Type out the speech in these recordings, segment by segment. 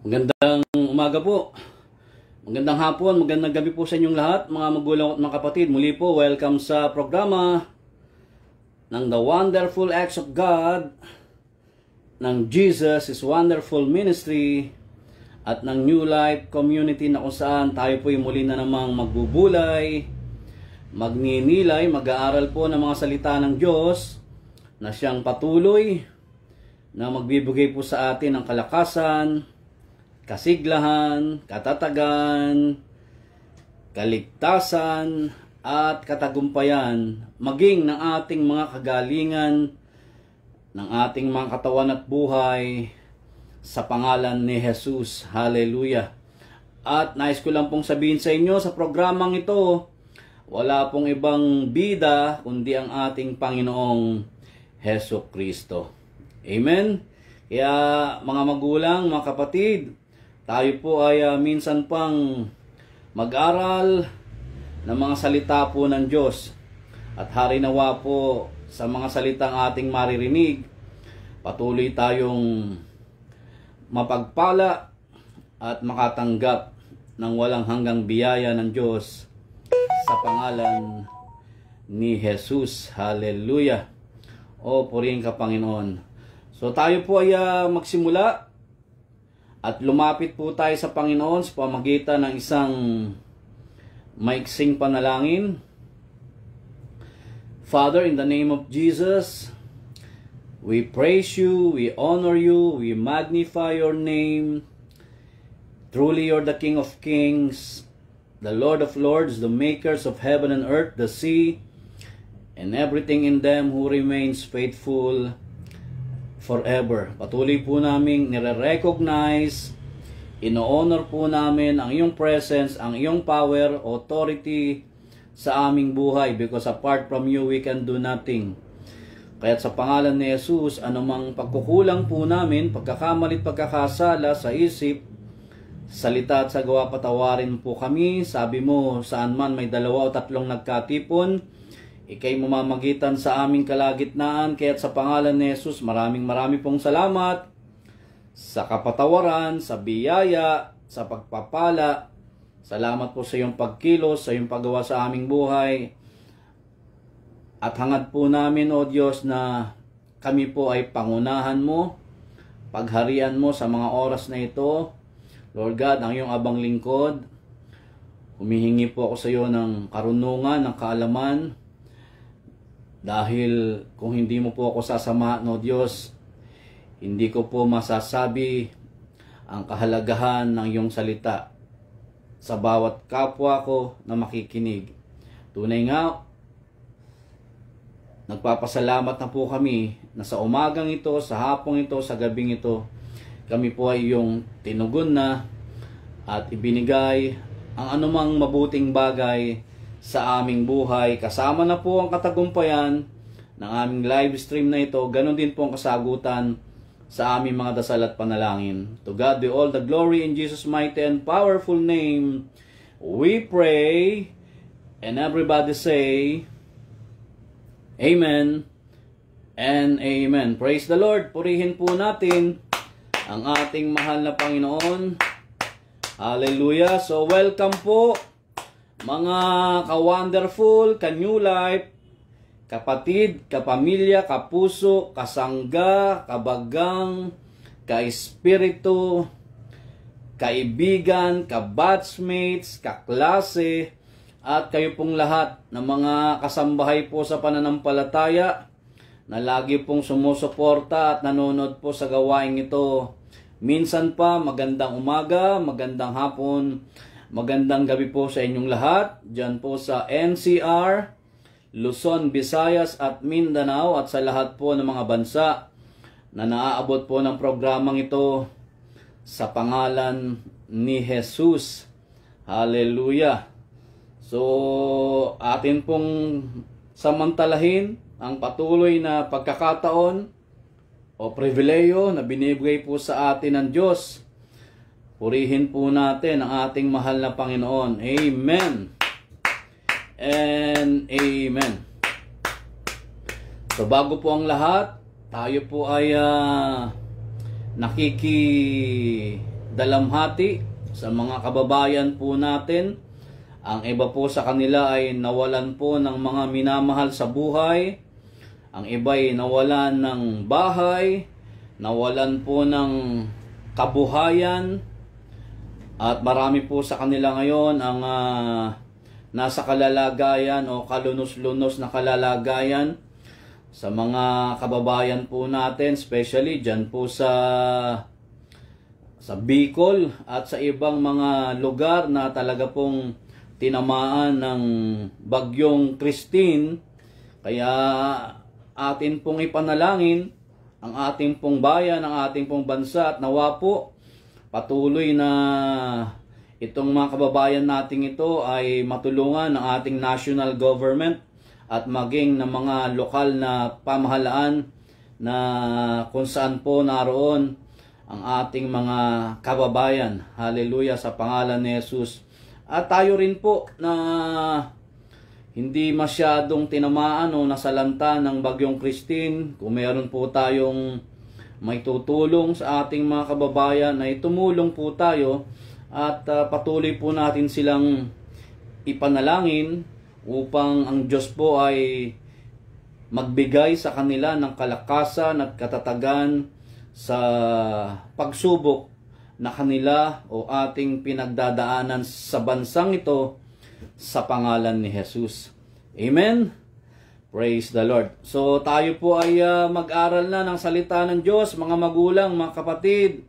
Magandang umaga po. Magandang hapon, magandang gabi po sa inyong lahat, mga magulang at mga kapatid. Muli po, welcome sa programa ng The Wonderful Acts of God, ng Jesus is Wonderful Ministry, at ng New Life Community na kung saan tayo po muli na namang magbubulay, magninilay, mag-aaral po ng mga salita ng Diyos na siyang patuloy na magbibigay po sa atin ng kalakasan, kasiglahan, katatagan, kaligtasan, at katagumpayan, maging ng ating mga kagalingan, ng ating mga katawan at buhay, sa pangalan ni Jesus. Hallelujah! At nais ko lang pong sabihin sa inyo, sa programang ito, wala pong ibang bida, kundi ang ating Panginoong Hesus Kristo. Amen? Kaya mga magulang, mga kapatid, tayo po ay minsan pang mag-aral ng mga salita po ng Diyos. At harinawa po sa mga salitang ating maririnig, patuloy tayong mapagpala at makatanggap ng walang hanggang biyaya ng Diyos sa pangalan ni Jesus. Hallelujah! O purihin ka, Panginoon. So tayo po ay magsimula at lumapit po tayo sa Panginoon sa pamagitan ng isang maiksing panalangin. Father, in the name of Jesus, we praise you, we honor you, we magnify your name. Truly you're the King of Kings, the Lord of Lords, the makers of heaven and earth, the sea, and everything in them, who remains faithful forever. Patuloy po namin nire-recognize, ino-honor po namin ang iyong presence, ang iyong power, authority sa aming buhay, because apart from you, we can do nothing. Kaya't sa pangalan ni Jesus, anumang pagkukulang po namin, pagkakamalit, pagkakasala sa isip, salita at sa gawa, patawarin po kami. Sabi mo, saan man may 2 o 3 nagkatipon, ikay mamamagitan sa aming kalagitnaan. Kaya't sa pangalan ni Jesus, maraming pong salamat sa kapatawaran, sa biyaya, sa pagpapala. Salamat po sa iyong pagkilos, sa iyong paggawa sa aming buhay. At hangad po namin, O Diyos, na kami po ay pangunahan mo, pagharian mo sa mga oras na ito. Lord God, ang iyong abang lingkod, humihingi po ako sa iyo ng karunungan, ng kaalaman, dahil kung hindi mo po ako sasamahan, O Diyos, hindi ko po masasabi ang kahalagahan ng iyong salita sa bawat kapwa ko na makikinig. Tunay nga, nagpapasalamat na po kami na sa umagang ito, sa hapong ito, sa gabing ito, kami po ay iyong tinugon na at ibinigay ang anumang mabuting bagay sa aming buhay. Kasama na po ang katagumpayan ng aming live stream na ito. Ganon din po ang kasagutan sa aming mga dasal at panalangin. To God be all the glory, in Jesus' mighty and powerful name we pray. And everybody say Amen and Amen. Praise the Lord. Purihin po natin ang ating mahal na Panginoon. Hallelujah. So welcome po mga ka-wonderful, ka-new life, kapatid, kapamilya, kapuso, kasangga, kabagang, ka-espiritu, kaibigan, ka-batchmates, kaklase, at kayo pong lahat ng mga kasambahay po sa pananampalataya na lagi pong sumusuporta at nanonood po sa gawaing ito. Minsan pa, magandang umaga, magandang hapon, magandang gabi po sa inyong lahat, dyan po sa NCR, Luzon, Visayas at Mindanao, at sa lahat po ng mga bansa na naaabot po ng programang ito sa pangalan ni Jesus. Hallelujah! So, atin pong samantalahin ang patuloy na pagkakataon o pribileyo na binibigay po sa atin ng Diyos. Purihin po natin ang ating mahal na Panginoon. Amen and Amen. So bago po ang lahat, tayo po ay dalamhati sa mga kababayan po natin. Ang iba po sa kanila ay nawalan po ng mga minamahal sa buhay. Ang iba ay nawalan ng bahay, nawalan po ng kabuhayan. At marami po sa kanila ngayon ang nasa kalalagayan o kalunos-lunos na kalalagayan. Sa mga kababayan po natin, especially dyan po sa Bicol at sa ibang mga lugar na talaga pong tinamaan ng bagyong Christine. Kaya atin pong ipanalangin ang ating pong bayan, ang ating pong bansa, at nawa po patuloy na itong mga kababayan nating ito ay matulungan ng ating national government at maging ng mga lokal na pamahalaan na kung saan po naroon ang ating mga kababayan. Hallelujah, sa pangalan ni Jesus. At tayo rin po na hindi masyadong tinamaan o nasalanta ng bagyong Christine, kung meron po tayong may tutulong sa ating mga kababayan, ay tumulong po tayo at patuloy po natin silang ipanalangin upang ang Diyos po ay magbigay sa kanila ng kalakasan at katatagan sa pagsubok na kanila o ating pinagdadaanan sa bansang ito sa pangalan ni Jesus. Amen? Praise the Lord. So tayo po ay mag-aral na ng salita ng Diyos, mga magulang, mga kapatid.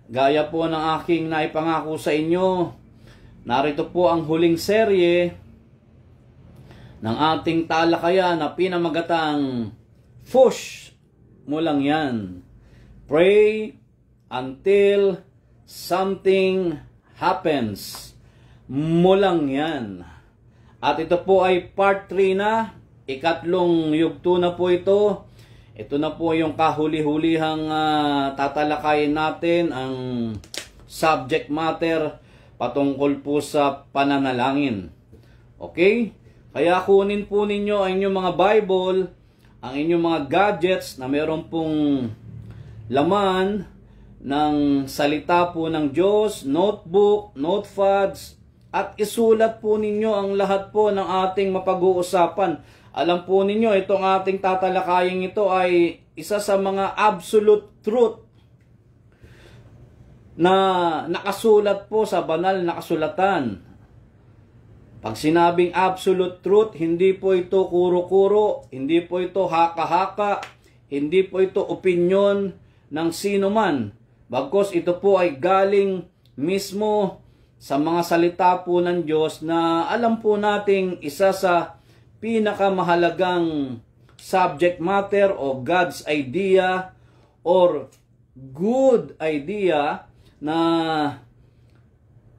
Gaya po ng aking naipangako sa inyo, narito po ang huling serye ng ating talakayan na pinamagatang Push mo lang yan. Pray until something happens. Mo lang yan. At ito po ay part 3 na. Ikatlong yugto na po ito. Ito na po yung kahuli-hulihang tatalakayin natin, ang subject matter patungkol po sa pananalangin. Okay? Kaya kunin po ninyo ang inyong mga Bible, ang inyong mga gadgets na meron pong laman ng salita po ng Diyos, notebook, notepads, at isulat po ninyo ang lahat po ng ating mapag-uusapan. Alam po ninyo, itong ating tatalakayin ito ay isa sa mga absolute truth na nakasulat po sa banal na kasulatan. Pag sinabing absolute truth, hindi po ito kuro-kuro, hindi po ito haka-haka, hindi po ito opinyon ng sino man. Bagkus ito po ay galing mismo sa mga salita po ng Diyos na alam po nating isa sa pinakamahalagang subject matter o God's idea or good idea na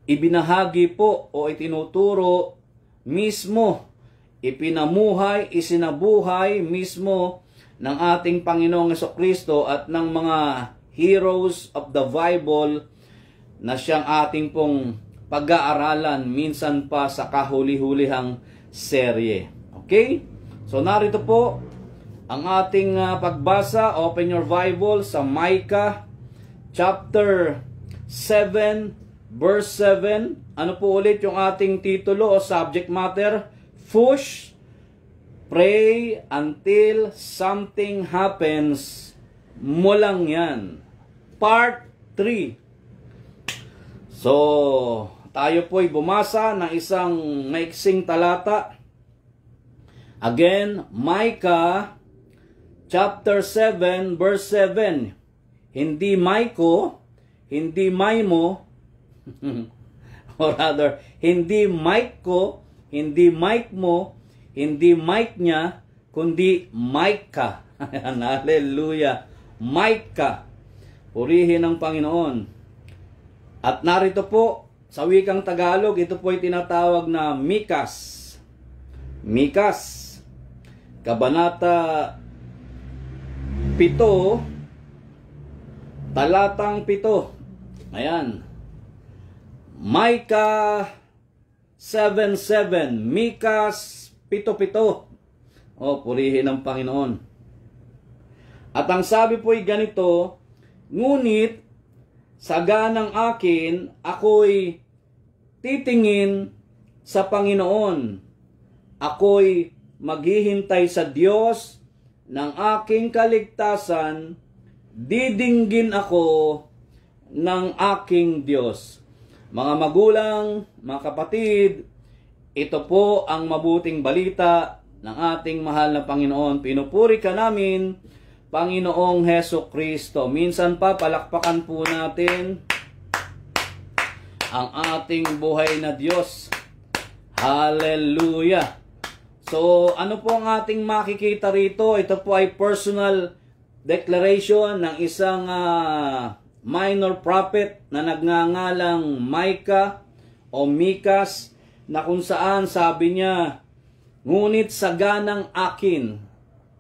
ibinahagi po o itinuturo mismo, ipinamuhay, isinabuhay mismo ng ating Panginoong Jesucristo at ng mga heroes of the Bible na siyang ating pong pag-aaralan minsan pa sa kahuli-hulihang serye. Okay? So narito po ang ating pagbasa. Open your Bible sa Micah chapter 7 verse 7. Ano po ulit yung ating titulo o subject matter? Push, pray until something happens. Mo lang yan. Part 3. So, tayo po'y bumasa ng isang maiksing talata. Again, Micah chapter 7 verse 7. Hindi Maiko, hindi Maimo, or rather, hindi Mike ko, hindi Mike mo, hindi Mike niya, kundi Micah. Hallelujah. Micah. Purihin ang Panginoon. At narito po, sa wikang Tagalog, ito po ay tinatawag na Mikas. Mikas. Kabanata 7, talatang 7. Ayan. Micah 7:7, Mikas 7:7. O, purihin ang Panginoon. At ang sabi po ay ganito, ngunit saganang akin, ako'y titingin sa Panginoon. Ako'y maghihintay sa Diyos ng aking kaligtasan, didinggin ako ng aking Diyos. Mga magulang, mga kapatid, ito po ang mabuting balita ng ating mahal na Panginoon. Pinupuri ka namin, Panginoong Heso Kristo. Minsan pa, palakpakan po natin ang ating buhay na Diyos. Hallelujah! So, ano po ang ating makikita rito? Ito po ay personal declaration ng isang minor prophet na nagngangalang Micah o Mikas, na kung saan sabi niya, ngunit saganang akin.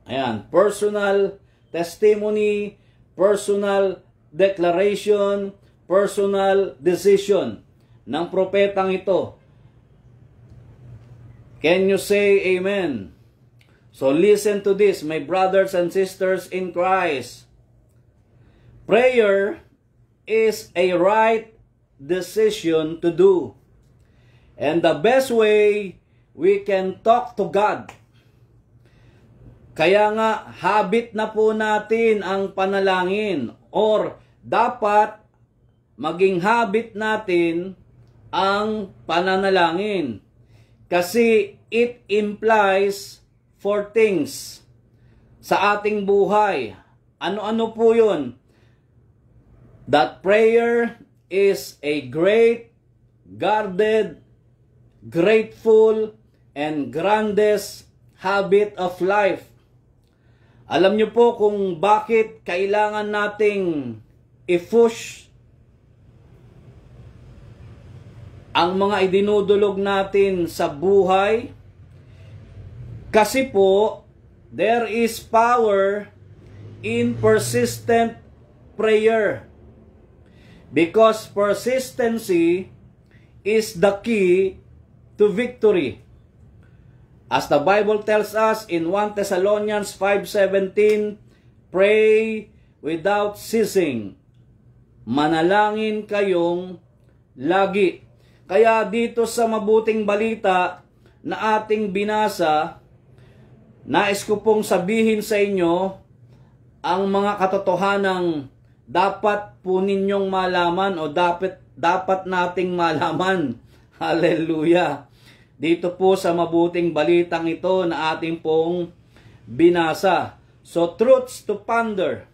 Ayan, personal testimony, personal declaration, personal decision ng propetang ito. Can you say amen? So listen to this, my brothers and sisters in Christ. Prayer is a right decision to do. And the best way we can talk to God. Kaya nga, habit na po natin ang panalangin, or dapat maging habit natin ang pananalangin. Kasi it implies 4 things sa ating buhay. Ano-ano po yun? That prayer is a great, guarded, grateful, and grandest habit of life. Alam niyo po kung bakit kailangan nating i-push ang mga idinudulog natin sa buhay? Kasi po, there is power in persistent prayer. Because persistency is the key to victory. As the Bible tells us in 1 Thessalonians 5:17, pray without ceasing. Manalangin kayong lagi. Kaya dito sa mabuting balita na ating binasa, nais ko pong sabihin sa inyo ang mga katotohanang dapat po ninyong malaman o dapat nating malaman. Hallelujah! Dito po sa mabuting balitang ito na ating pong binasa. So, truths to ponder.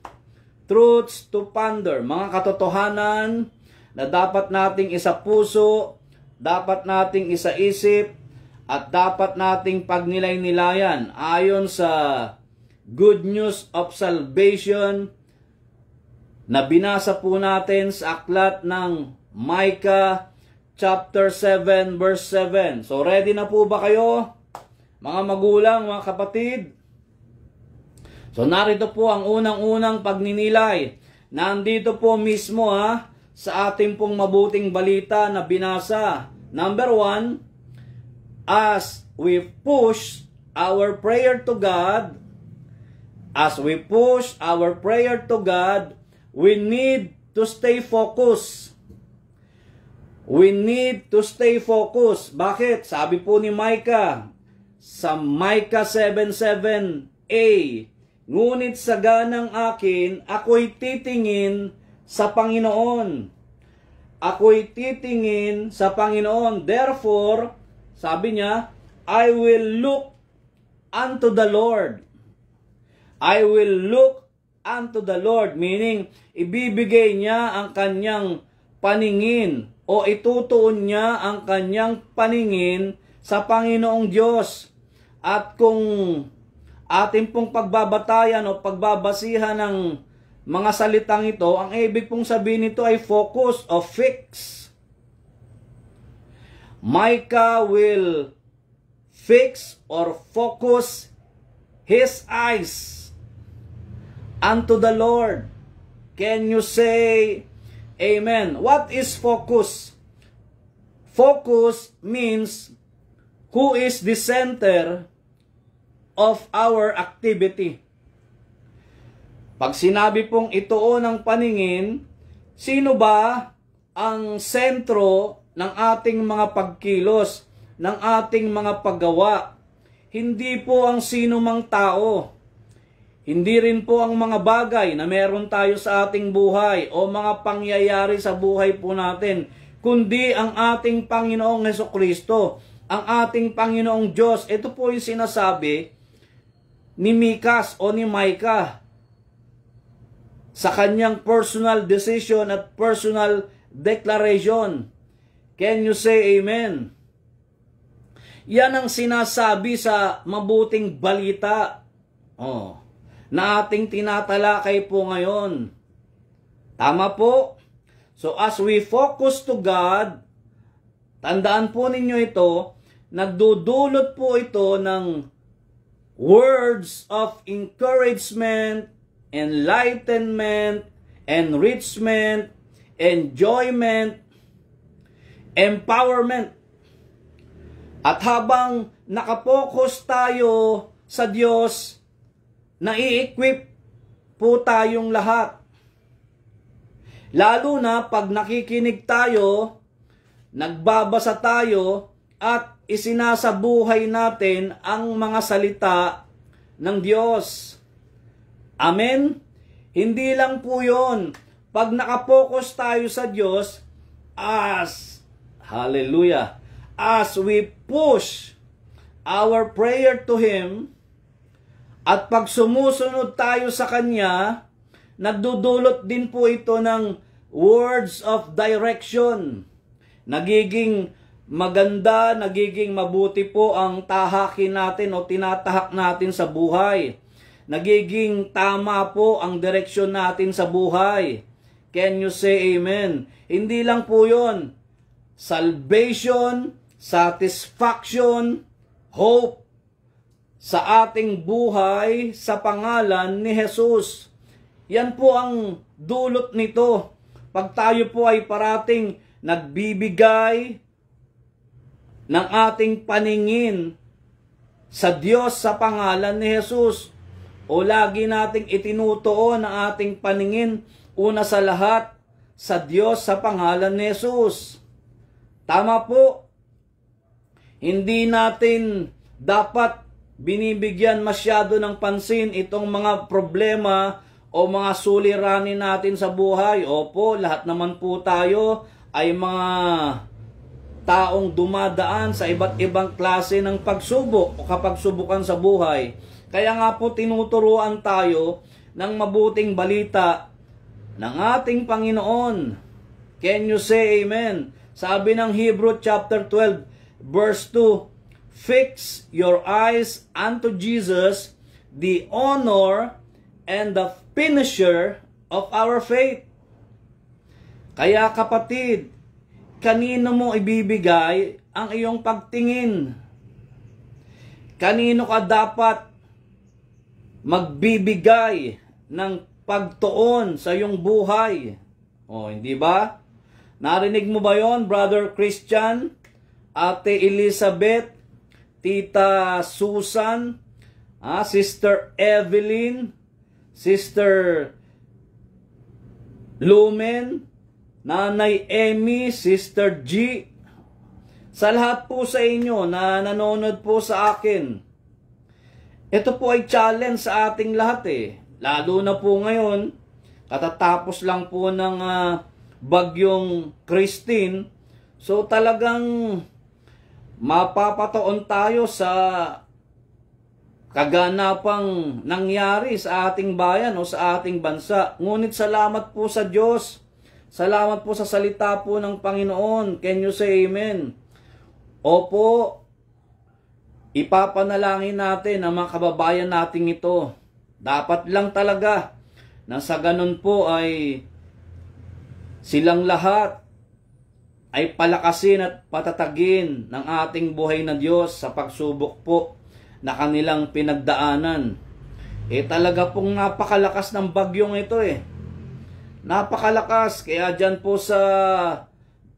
Truths to ponder. Mga katotohanan na dapat nating isapuso, dapat nating isaisip, at dapat nating pagnilay-nilayan ayon sa good news of salvation na binasa po natin sa aklat ng Micah chapter 7 verse 7. So ready na po ba kayo, mga magulang, mga kapatid? So narito po ang unang-unang pagninilay. Nandito po mismo sa ating pong mabuting balita na binasa. Number 1, as we push our prayer to God, we need to stay focused. We need to stay focused. Bakit? Sabi po ni Micah, sa Micah 7:7a, ngunit saganang akin, ako'y titingin sa Panginoon. Ako'y titingin sa Panginoon. Therefore, sabi niya, I will look unto the Lord. I will look unto the Lord. Meaning, ibibigay niya ang kanyang paningin o itutuon niya ang kanyang paningin sa Panginoong Diyos. At kung ating pong pagbabatayan o pagbabasihan ng mga salitang ito, ang ibig pong sabihin nito ay focus o fix. Micah will fix or focus his eyes unto the Lord. Can you say amen? What is focus? Focus means who is the center of our activity. Pag sinabi pong ituon ang paningin, Sino ba ang sentro ng ating mga pagkilos, ng ating mga paggawa? Hindi po ang sino mang tao. Hindi rin po ang mga bagay na meron tayo sa ating buhay o mga pangyayari sa buhay po natin, kundi ang ating Panginoong Hesukristo, ang ating Panginoong Diyos. Ito po yung sinasabi ni Mikas o ni Micah sa kanyang personal decision at personal declaration. Can you say amen? Yan ang sinasabi sa mabuting balita na ating tinatalakay po ngayon. Tama po? So as we focus to God, tandaan po ninyo ito, nagdudulot po ito ng words of encouragement, enlightenment, enrichment, enjoyment, empowerment. At habang nakapokus tayo sa Diyos, nai-equip po tayong lahat. Lalo na pag nakikinig tayo, nagbabasa tayo, at isinasabuhay natin ang mga salita ng Diyos. Amen? Hindi lang po yun. Pag nakapokus tayo sa Diyos, hallelujah, as we push our prayer to Him, at pag sumusunod tayo sa Kanya, nagdudulot din po ito ng words of direction. Nagiging maganda, nagiging mabuti po ang tahakin natin o tinatahak natin sa buhay. Nagiging tama po ang direksyon natin sa buhay. Can you say amen? Hindi lang po yun. Salvation, satisfaction, hope sa ating buhay sa pangalan ni Jesus. Yan po ang dulot nito. Pag tayo po ay parating nagbibigay ng ating paningin sa Diyos sa pangalan ni Jesus, o lagi nating itinutuon ang ating paningin una sa lahat sa Diyos sa pangalan ni Jesus. Tama po. Hindi natin dapat binibigyan masyado ng pansin itong mga problema o mga suliranin natin sa buhay. Opo, lahat naman po tayo ay mga taong dumadaan sa iba't ibang klase ng pagsubok o kapagsubukan sa buhay. Kaya nga po tinuturuan tayo ng mabuting balita ng ating Panginoon. Can you say amen? Sabi ng Hebrew chapter 12 verse 2, fix your eyes unto Jesus, the honor and the finisher of our faith. Kaya kapatid, kanino mo ibibigay ang iyong pagtingin? Kanino ka dapat magbibigay ng pagtuon sa iyong buhay? Hindi ba? Narinig mo ba yon, Brother Christian, Ate Elizabeth, Tita Susan, Sister Evelyn, Sister Lumen, Nanay Emmy, Sister G, sa lahat po sa inyo na nanonood po sa akin. Ito po ay challenge sa ating lahat Lalo na po ngayon, katatapos lang po ng bagyong Christine. So talagang mapapatoon tayo sa kaganapang nangyari sa ating bayan o sa ating bansa. Ngunit salamat po sa Diyos. Salamat po sa salita po ng Panginoon. Can you say amen? Opo, ipapanalangin natin ang mga kababayan nating ito. Dapat lang talaga na sa ganun po ay silang lahat ay palakasin at patatagin ng ating buhay na Diyos sa pagsubok po na kanilang pinagdaanan. Talaga pong napakalakas ng bagyong ito Napakalakas. Kaya dyan po sa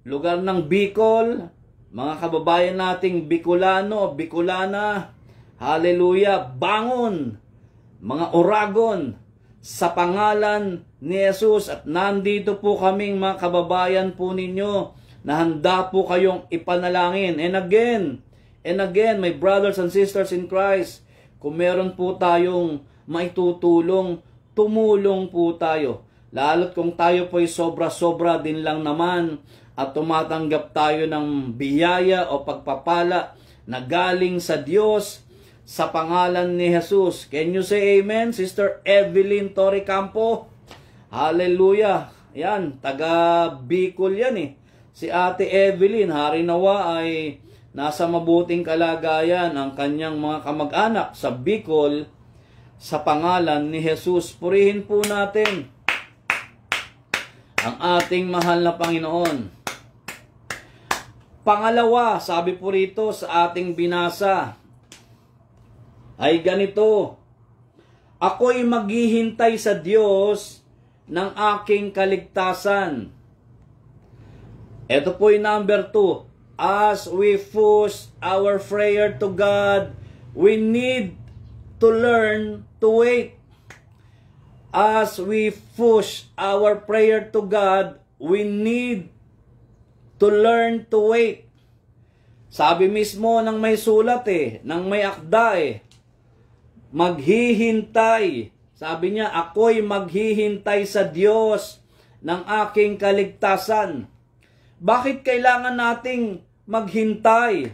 lugar ng Bicol, mga kababayan nating Bicolano, Bicolana, hallelujah, bangon, mga Oragon, sa pangalan ni Jesus. At nandito po kaming mga kababayan po ninyo na handa po kayong ipanalangin. And again, my brothers and sisters in Christ, kung meron po tayong maitutulong, tumulong po tayo. Lalo't kung tayo po ay sobra-sobra din lang naman at tumatanggap tayo ng biyaya o pagpapala na galing sa Diyos sa pangalan ni Jesus. Can you say amen, Sister Evelyn Torrecampo? Hallelujah. Yan, taga Bicol yan eh. Si Ate Evelyn, hari nawa ay nasa mabuting kalagayan ang kanyang mga kamag-anak sa Bicol sa pangalan ni Jesus. Purihin po natin ang ating mahal na Panginoon. Pangalawa, sabi po rito sa ating binasa, ay ganito: ako'y maghihintay sa Diyos ng aking kaligtasan. Ito po yung number 2. As we push our prayer to God, we need to learn to wait. As we push our prayer to God, we need to learn to wait. Sabi mismo ng may sulat ng may akda maghihintay. Sabi niya, ako'y maghihintay sa Diyos ng aking kaligtasan. Bakit kailangan nating maghintay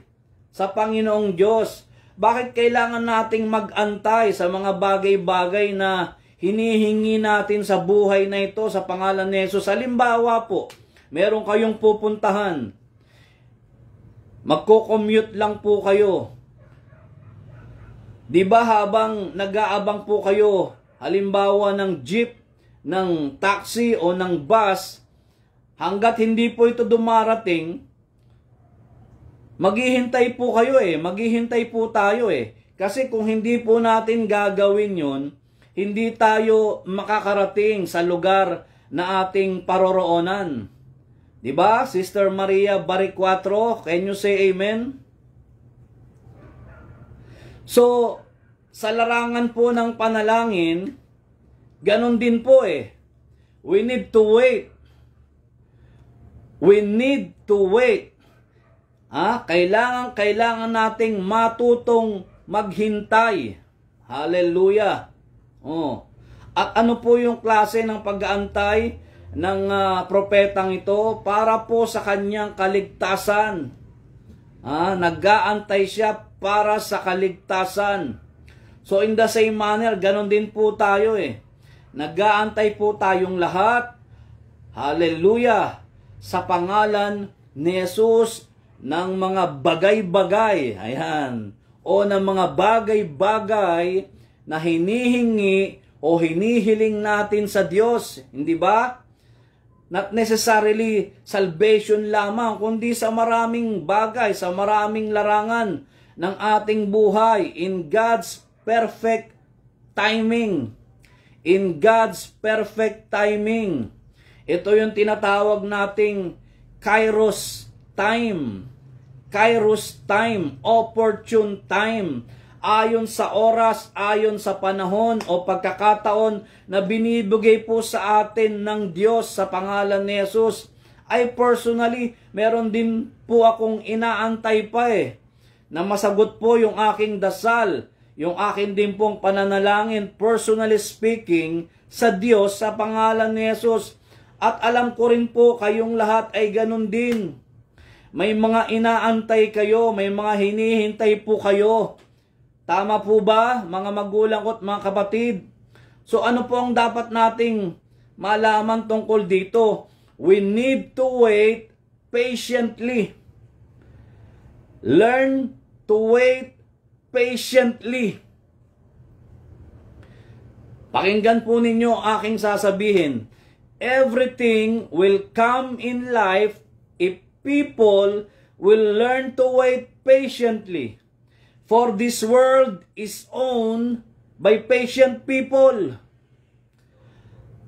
sa Panginoong Diyos? Bakit kailangan nating mag-antay sa mga bagay-bagay na hinihingi natin sa buhay na ito sa pangalan ni Jesus? Halimbawa po, meron kayong pupuntahan. Magko-commute lang po kayo. Di ba habang nag-aabang po kayo, halimbawa ng jeep, ng taxi o ng bus, hanggat hindi po ito dumarating, maghihintay po kayo maghihintay po tayo Kasi kung hindi po natin gagawin yun, hindi tayo makakarating sa lugar na ating paroroonan. Diba? Sister Maria Baricuatro, can you say amen? So, sa larangan po ng panalangin, ganun din po We need to wait. We need to wait. Kailangan nating matutong maghintay. Hallelujah. At ano po yung klase ng pag-aantay ng propetang ito? Para po sa kanyang kaligtasan. Nag-aantay siya para sa kaligtasan. So in the same manner, ganon din po tayo Nag-aantay po tayong lahat. Hallelujah. Sa pangalan ni Jesus ng mga bagay-bagay. Ayan. O ng mga bagay-bagay na hinihingi o hinihiling natin sa Diyos. Hindi ba? Not necessarily salvation lamang, kundi sa maraming bagay, sa maraming larangan ng ating buhay in God's perfect timing. In God's perfect timing. Ito yung tinatawag nating Kairos time. Kairos time, opportune time. Ayon sa oras, ayon sa panahon o pagkakataon na binibigay po sa atin ng Diyos sa pangalan ni Jesus. I personally, meron din po akong inaantay pa na masagot po yung aking dasal, yung akin din pong pananalangin, personally speaking, sa Diyos sa pangalan ni Jesus. At alam ko rin po kayong lahat ay ganun din. May mga inaantay kayo, may mga hinihintay po kayo. Tama po ba, mga magulang ko at mga kapatid? So ano po ang dapat nating malaman tungkol dito? We need to wait patiently. Learn to wait patiently. Pakinggan po ninyo ang aking sasabihin. Everything will come in life if people will learn to wait patiently. For this world is owned by patient people.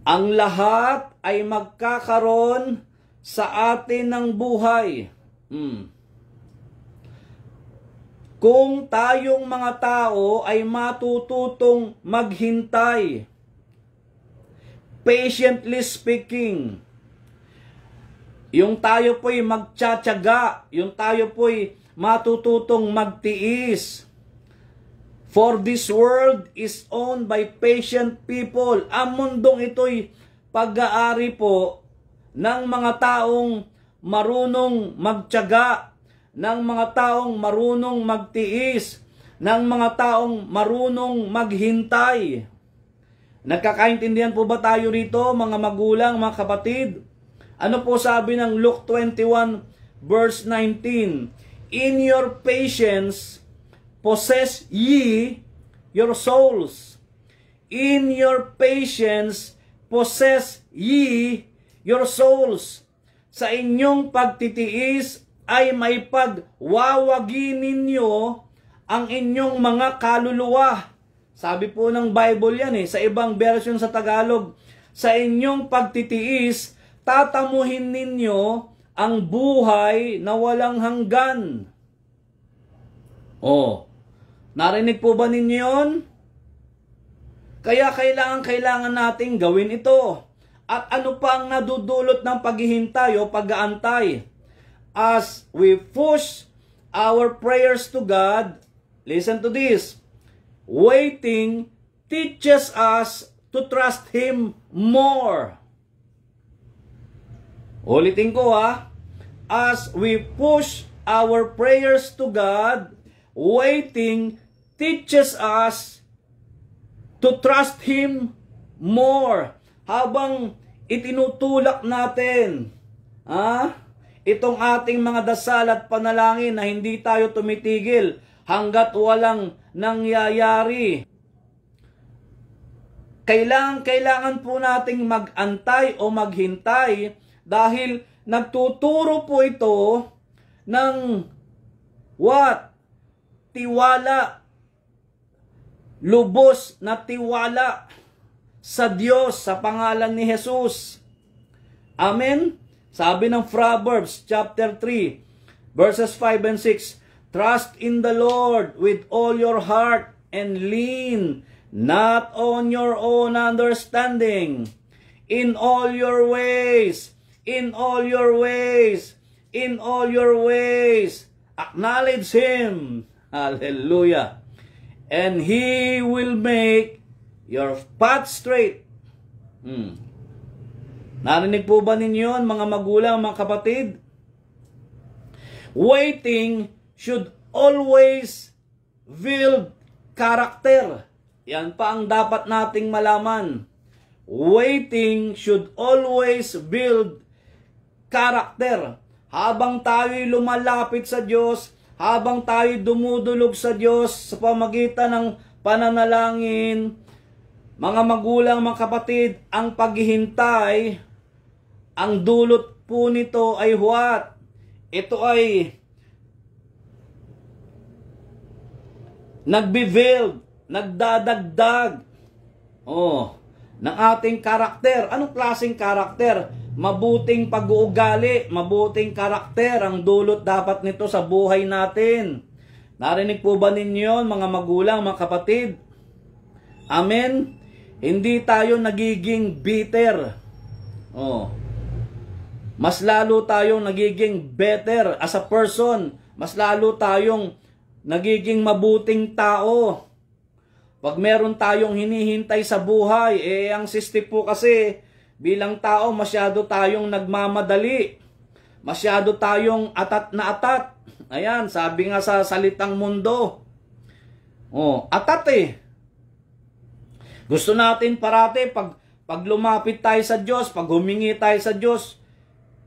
Ang lahat ay magkakaroon sa atin ng buhay. Kung tayong mga tao ay matututong maghintay patiently speaking. Yung tayo po'y magtsatsaga, yung tayo po'y matututong magtiis. For this world is owned by patient people. Ang mundong ito'y pag-aari po ng mga taong marunong magtyaga, ng mga taong marunong magtiis, ng mga taong marunong maghintay. Nagkakaintindihan po ba tayo rito, mga magulang, mga kapatid? Ano po sabi ng Luke 21 verse 19? In your patience possess ye your souls. In your patience possess ye your souls. Sa inyong pagtitiis ay may pagwawagi ninyo ang inyong mga kaluluwa. Sabi po ng Bible yan sa ibang version sa Tagalog. Sa inyong pagtitiis, tatamuhin ninyo ang buhay na walang hanggan. Narinig po ba ninyo yun? Kaya kailangan nating gawin ito. At ano pa ang nadudulot ng paghihintay o pag-aantay? As we push our prayers to God, listen to this, waiting teaches us to trust Him more. Ulitin ko as we push our prayers to God, waiting teaches us to trust Him more. Habang itinutulak natin, itong ating mga dasal at panalangin na hindi tayo tumitigil hanggat walang nangyayari. Kailangan po nating mag-antay o maghintay dahil nagtuturo po ito ng tiwala. Lubos na tiwala sa Diyos, sa pangalan ni Jesus. Amen? Sabi ng Proverbs chapter 3, verses 5 and 6, trust in the Lord with all your heart and lean not on your own understanding. In all your ways, acknowledge Him. Hallelujah. And He will make your path straight. Narinig po ba ninyo yun, mga magulang, mga kapatid? Waiting should always build character. Yan pa ang dapat nating malaman. Waiting should always build character. Habang tayo'y lumalapit sa Diyos, habang tayo'y dumudulog sa Diyos sa pamagitan ng pananalangin, mga magulang, mga kapatid, ang paghihintay, ang dulot po nito ay what? Ito ay nagbe-build, nagdadagdag ng ating karakter. Anong klaseng karakter? Mabuting pag-uugali, mabuting karakter ang dulot dapat nito sa buhay natin. Narinig po ba ninyo, mga magulang, mga kapatid? Amen? Hindi tayo nagiging bitter. Mas lalo tayong nagiging better as a person. Mas lalo tayong nagiging mabuting tao. Pag meron tayong hinihintay sa buhay, ang sistem po kasi, bilang tao, masyado tayong nagmamadali. Masyado tayong atat na atat. Ayan, sabi nga sa salitang mundo. Atat Gusto natin parati, pag lumapit tayo sa Diyos, pag humingi tayo sa Diyos,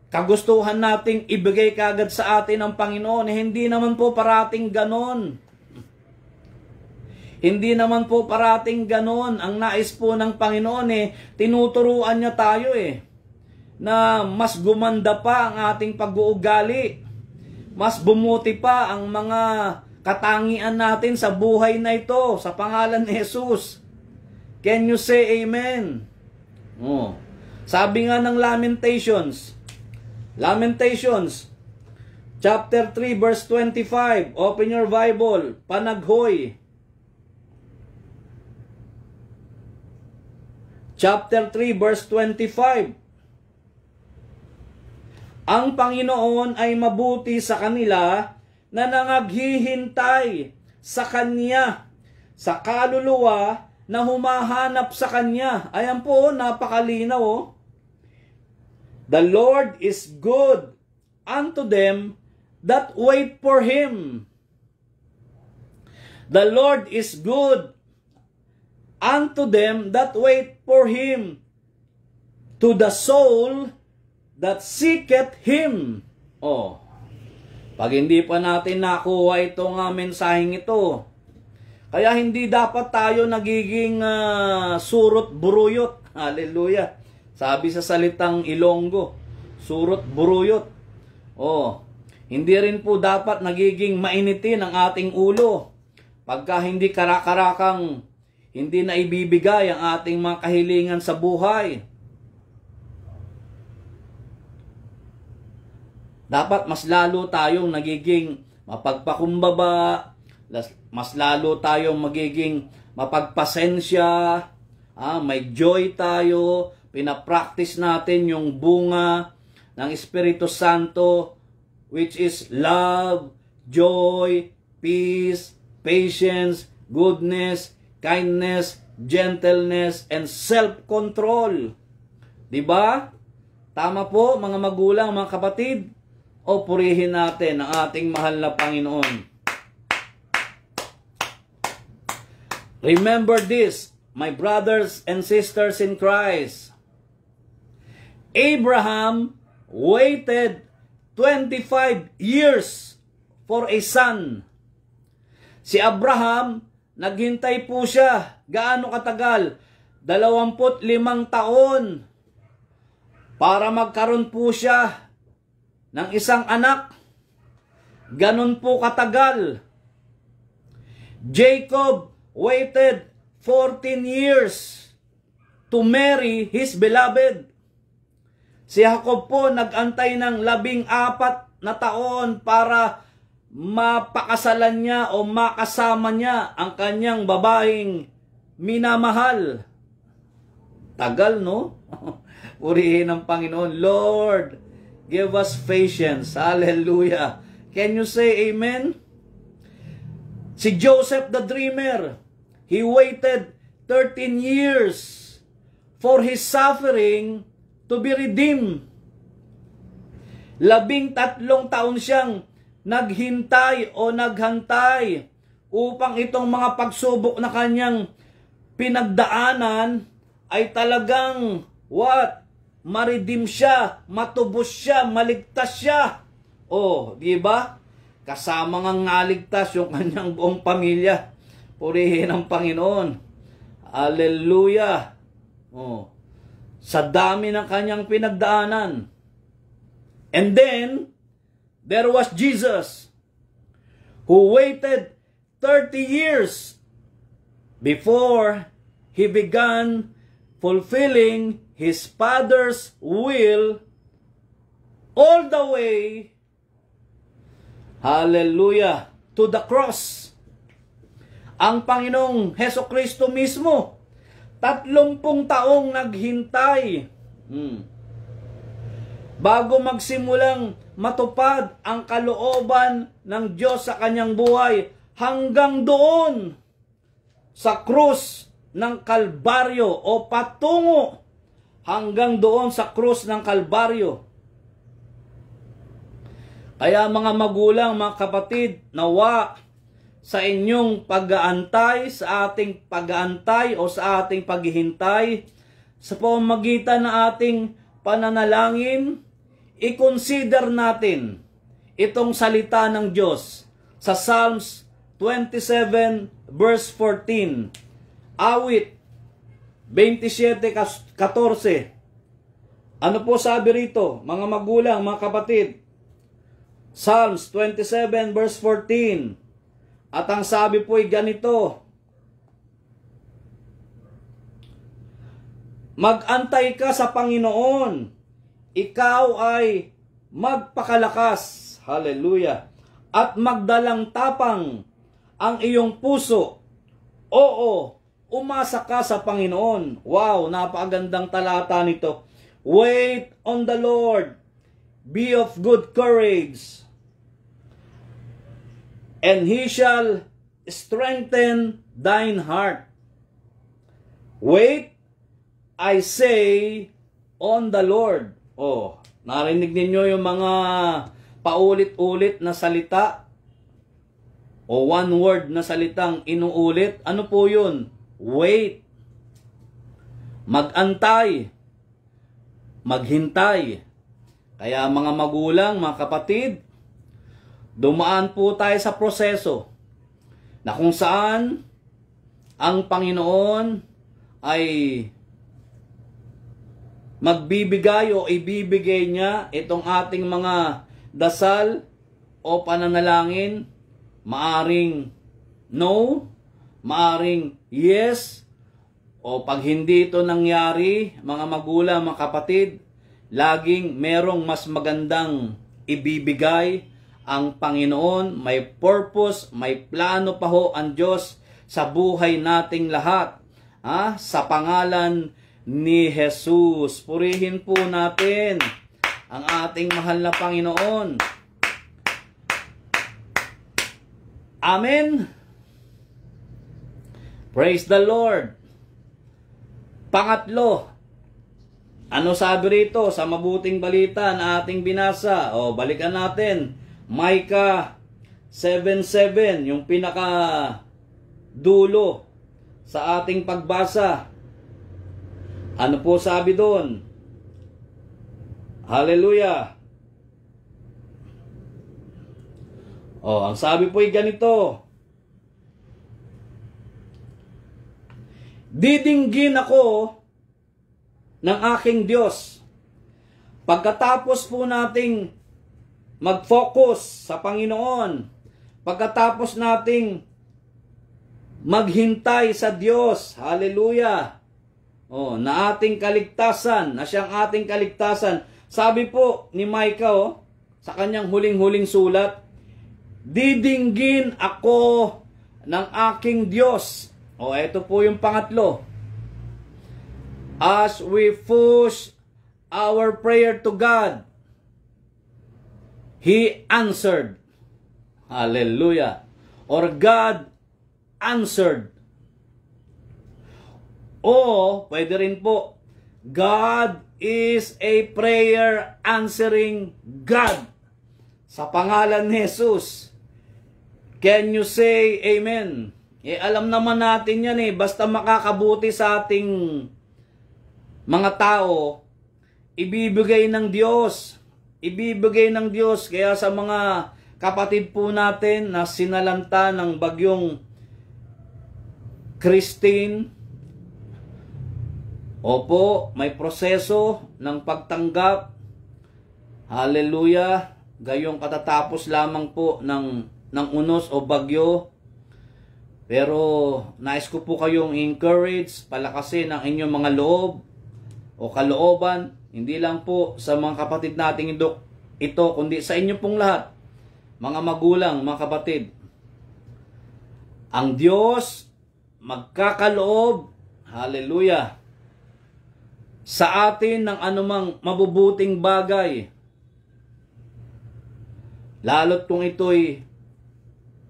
kagustuhan nating ibigay kagad sa atin ang Panginoon. Hindi naman po parating ganon. Hindi naman po parating ganon. Ang nais po ng Panginoon tinuturuan niya tayo na mas gumanda pa ang ating pag-uugali. Mas bumuti pa ang mga katangian natin sa buhay na ito, sa pangalan ni Jesus. Can you say amen? Sabi nga ng Lamentations, chapter 3, verse 25. Open your Bible. Panaghoy. chapter 3, verse 25. Ang Panginoon ay mabuti sa kanila na nangaghihintay sa Kanya, sa kaluluwa na humahanap sa Kanya. Ayan po, napakalinaw. Oh. The Lord is good unto them that wait for Him. The Lord is good unto them that wait for Him, to the soul that seeketh Him. Oh, pag hindi pa natin nakuha itong mensaheng ito, kaya hindi dapat tayo nagiging surot buruyot. Hallelujah. Sabi sa salitang Ilonggo, surot buruyot. Oh, hindi rin po dapat nagiging mainitin ang ating ulo pagka hindi karakarakang hindi na ibibigay ang ating mga kahilingan sa buhay. Dapat mas lalo tayong nagiging mapagpakumbaba, mas lalo tayong magiging mapagpasensya, may joy tayo, pinapractice natin yung bunga ng Espiritu Santo, which is love, joy, peace, patience, goodness, kindness, gentleness, and self-control. Diba? Tama po mga magulang, mga kapatid. O purihin natin ang ating mahal na Panginoon. Remember this, my brothers and sisters in Christ. Abraham waited 25 years for a son. Si Abraham, naghintay po siya. Gaano katagal? 25 taon para magkaroon po siya ng isang anak. Ganon po katagal. Jacob waited 14 years to marry his beloved. Si Jacob po nag-antay ng 14 na taon para mapakasalan niya o makasama niya ang kanyang babaeng minamahal. Tagal, no? Purihin ang Panginoon. Lord, give us patience. Hallelujah. Can you say amen? Si Joseph the dreamer, he waited 13 years for his suffering to be redeemed. 13 taon siyang naghintay o naghantay upang itong mga pagsubok na kanyang pinagdaanan ay talagang ma-redeem siya, matubos siya, maligtas siya. Oh, di ba? Kasama ngang naligtas yung kanyang buong pamilya. Purihin ang Panginoon. Hallelujah. Oh. Sa dami ng kanyang pinagdaanan. And then, there was Jesus, who waited 30 years before He began fulfilling His Father's will all the way, hallelujah, to the cross. Ang Panginoong Hesukristo mismo, 30 taong naghintay bago magsimulang matupad ang kalooban ng Diyos sa kanyang buhay, hanggang doon sa krus ng Kalbaryo o patungo hanggang doon sa krus ng Kalbaryo. Kaya mga magulang, mga kapatid, nawa sa inyong pag-aantay, sa ating pag-aantay o sa ating paghihintay, sa pamamagitan ng ating pananalangin, i-consider natin itong salita ng Diyos sa Psalms 27 verse 14. Awit 27:14. Ano po sabi rito, mga magulang, mga kapatid? Psalms 27 verse 14. At ang sabi po ay ganito: mag-antay ka sa Panginoon, ikaw ay magpakalakas, hallelujah, at magdalang tapang ang iyong puso. Oo, umasa ka sa Panginoon. Wow, napakagandang talata nito. Wait on the Lord. Be of good courage. And He shall strengthen thine heart. Wait, I say, on the Lord. Oh, narinig ninyo yung mga paulit-ulit na salita o one word na salitang inuulit. Ano po yun? Wait. Magantay. Maghintay. Kaya mga magulang, mga kapatid, dumaan po tayo sa proseso na kung saan ang Panginoon ay magbibigay o ibibigay niya itong ating mga dasal o pananalangin. Maaring no, maaring yes, o pag hindi ito nangyari, mga magulang, mga kapatid, laging merong mas magandang ibibigay ang Panginoon. May purpose, may plano pa ho ang Diyos sa buhay nating lahat. Sa pangalan ni Jesus. Purihin po natin ang ating mahal na Panginoon. Amen. Praise the Lord. Pangatlo, ano sabi rito sa mabuting balita na ating binasa? O, balikan natin. Micah 7:7, yung pinaka dulo sa ating pagbasa. Ano po sabi doon? Hallelujah. Ang sabi po ay ganito. Didinggin ako ng aking Diyos. Pagkatapos po nating mag-focus sa Panginoon, pagkatapos nating maghintay sa Diyos, hallelujah, na ating kaligtasan, na siyang ating kaligtasan. Sabi po ni Micah, sa kanyang huling-huling sulat, didinggin ako ng aking Diyos. Ito po yung pangatlo. As we push our prayer to God, He answered. Hallelujah. Or God answered. O, pwede rin po, God is a prayer answering God. Sa pangalan ni Jesus. Can you say amen? Alam naman natin yan basta makakabuti sa ating mga tao, ibibigay ng Diyos. Ibibigay ng Diyos. Kaya sa mga kapatid po natin na sinalanta ng bagyong Christine, opo, may proseso ng pagtanggap. Hallelujah. Gayong katatapos lamang po ng unos o bagyo. Pero nais ko po kayong encourage, palakasin ang inyong mga loob o kalooban. Hindi lang po sa mga kapatid nating ito, kundi sa inyo pong lahat. Mga magulang, mga kapatid. Ang Diyos magkakaloob, hallelujah, sa atin ng anumang mabubuting bagay. Lalo't kung ito'y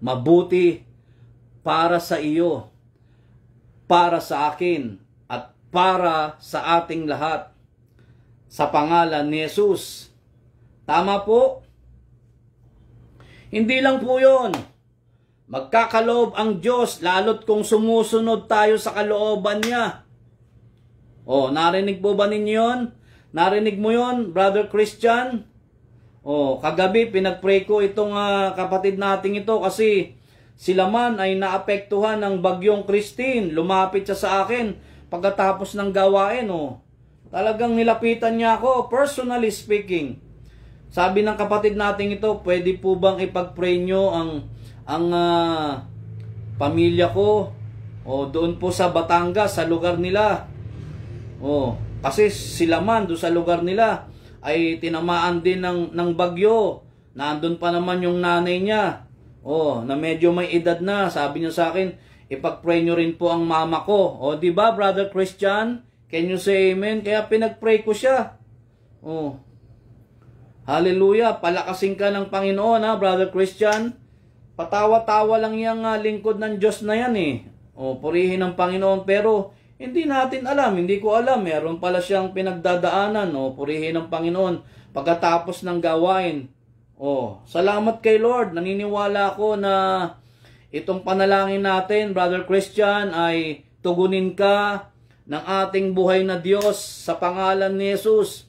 mabuti para sa iyo, para sa akin, at para sa ating lahat. Sa pangalan ni Jesus. Tama po? Hindi lang po yun. Magkakaloob ang Diyos, lalo't kung sumusunod tayo sa kalooban niya. Narinig po ba ninyo yun? Narinig mo yun, Brother Christian? Kagabi pinagpray ko itong kapatid nating ito kasi sila man ay naapektuhan ng bagyong Christine. Lumapit siya sa akin pagkatapos ng gawain. Talagang nilapitan niya ako, personally speaking. Sabi ng kapatid nating ito, pwede po bang ipag-pray nyo ang pamilya ko doon po sa Batangas, sa lugar nila. Kasi sila man doon sa lugar nila ay tinamaan din ng bagyo. Nandun pa naman yung nanay niya. Na medyo may edad na. Sabi niya sa akin, ipag-pray nyo rin po ang mama ko. O, di ba, Brother Christian? Can you say amen? Kaya pinag-pray ko siya. O, hallelujah. Palakasin ka ng Panginoon, ha, Brother Christian? Patawa-tawa lang yung lingkod ng Diyos na yan, eh. O, purihin ng Panginoon. Pero, hindi natin alam. Hindi ko alam. Meron pala siyang pinagdadaanan. O, purihin ng Panginoon. Pagkatapos ng gawain. O, salamat kay Lord. Naniniwala ako na itong panalangin natin, Brother Christian, ay tugunin ka ng ating buhay na Diyos sa pangalan ni Jesus.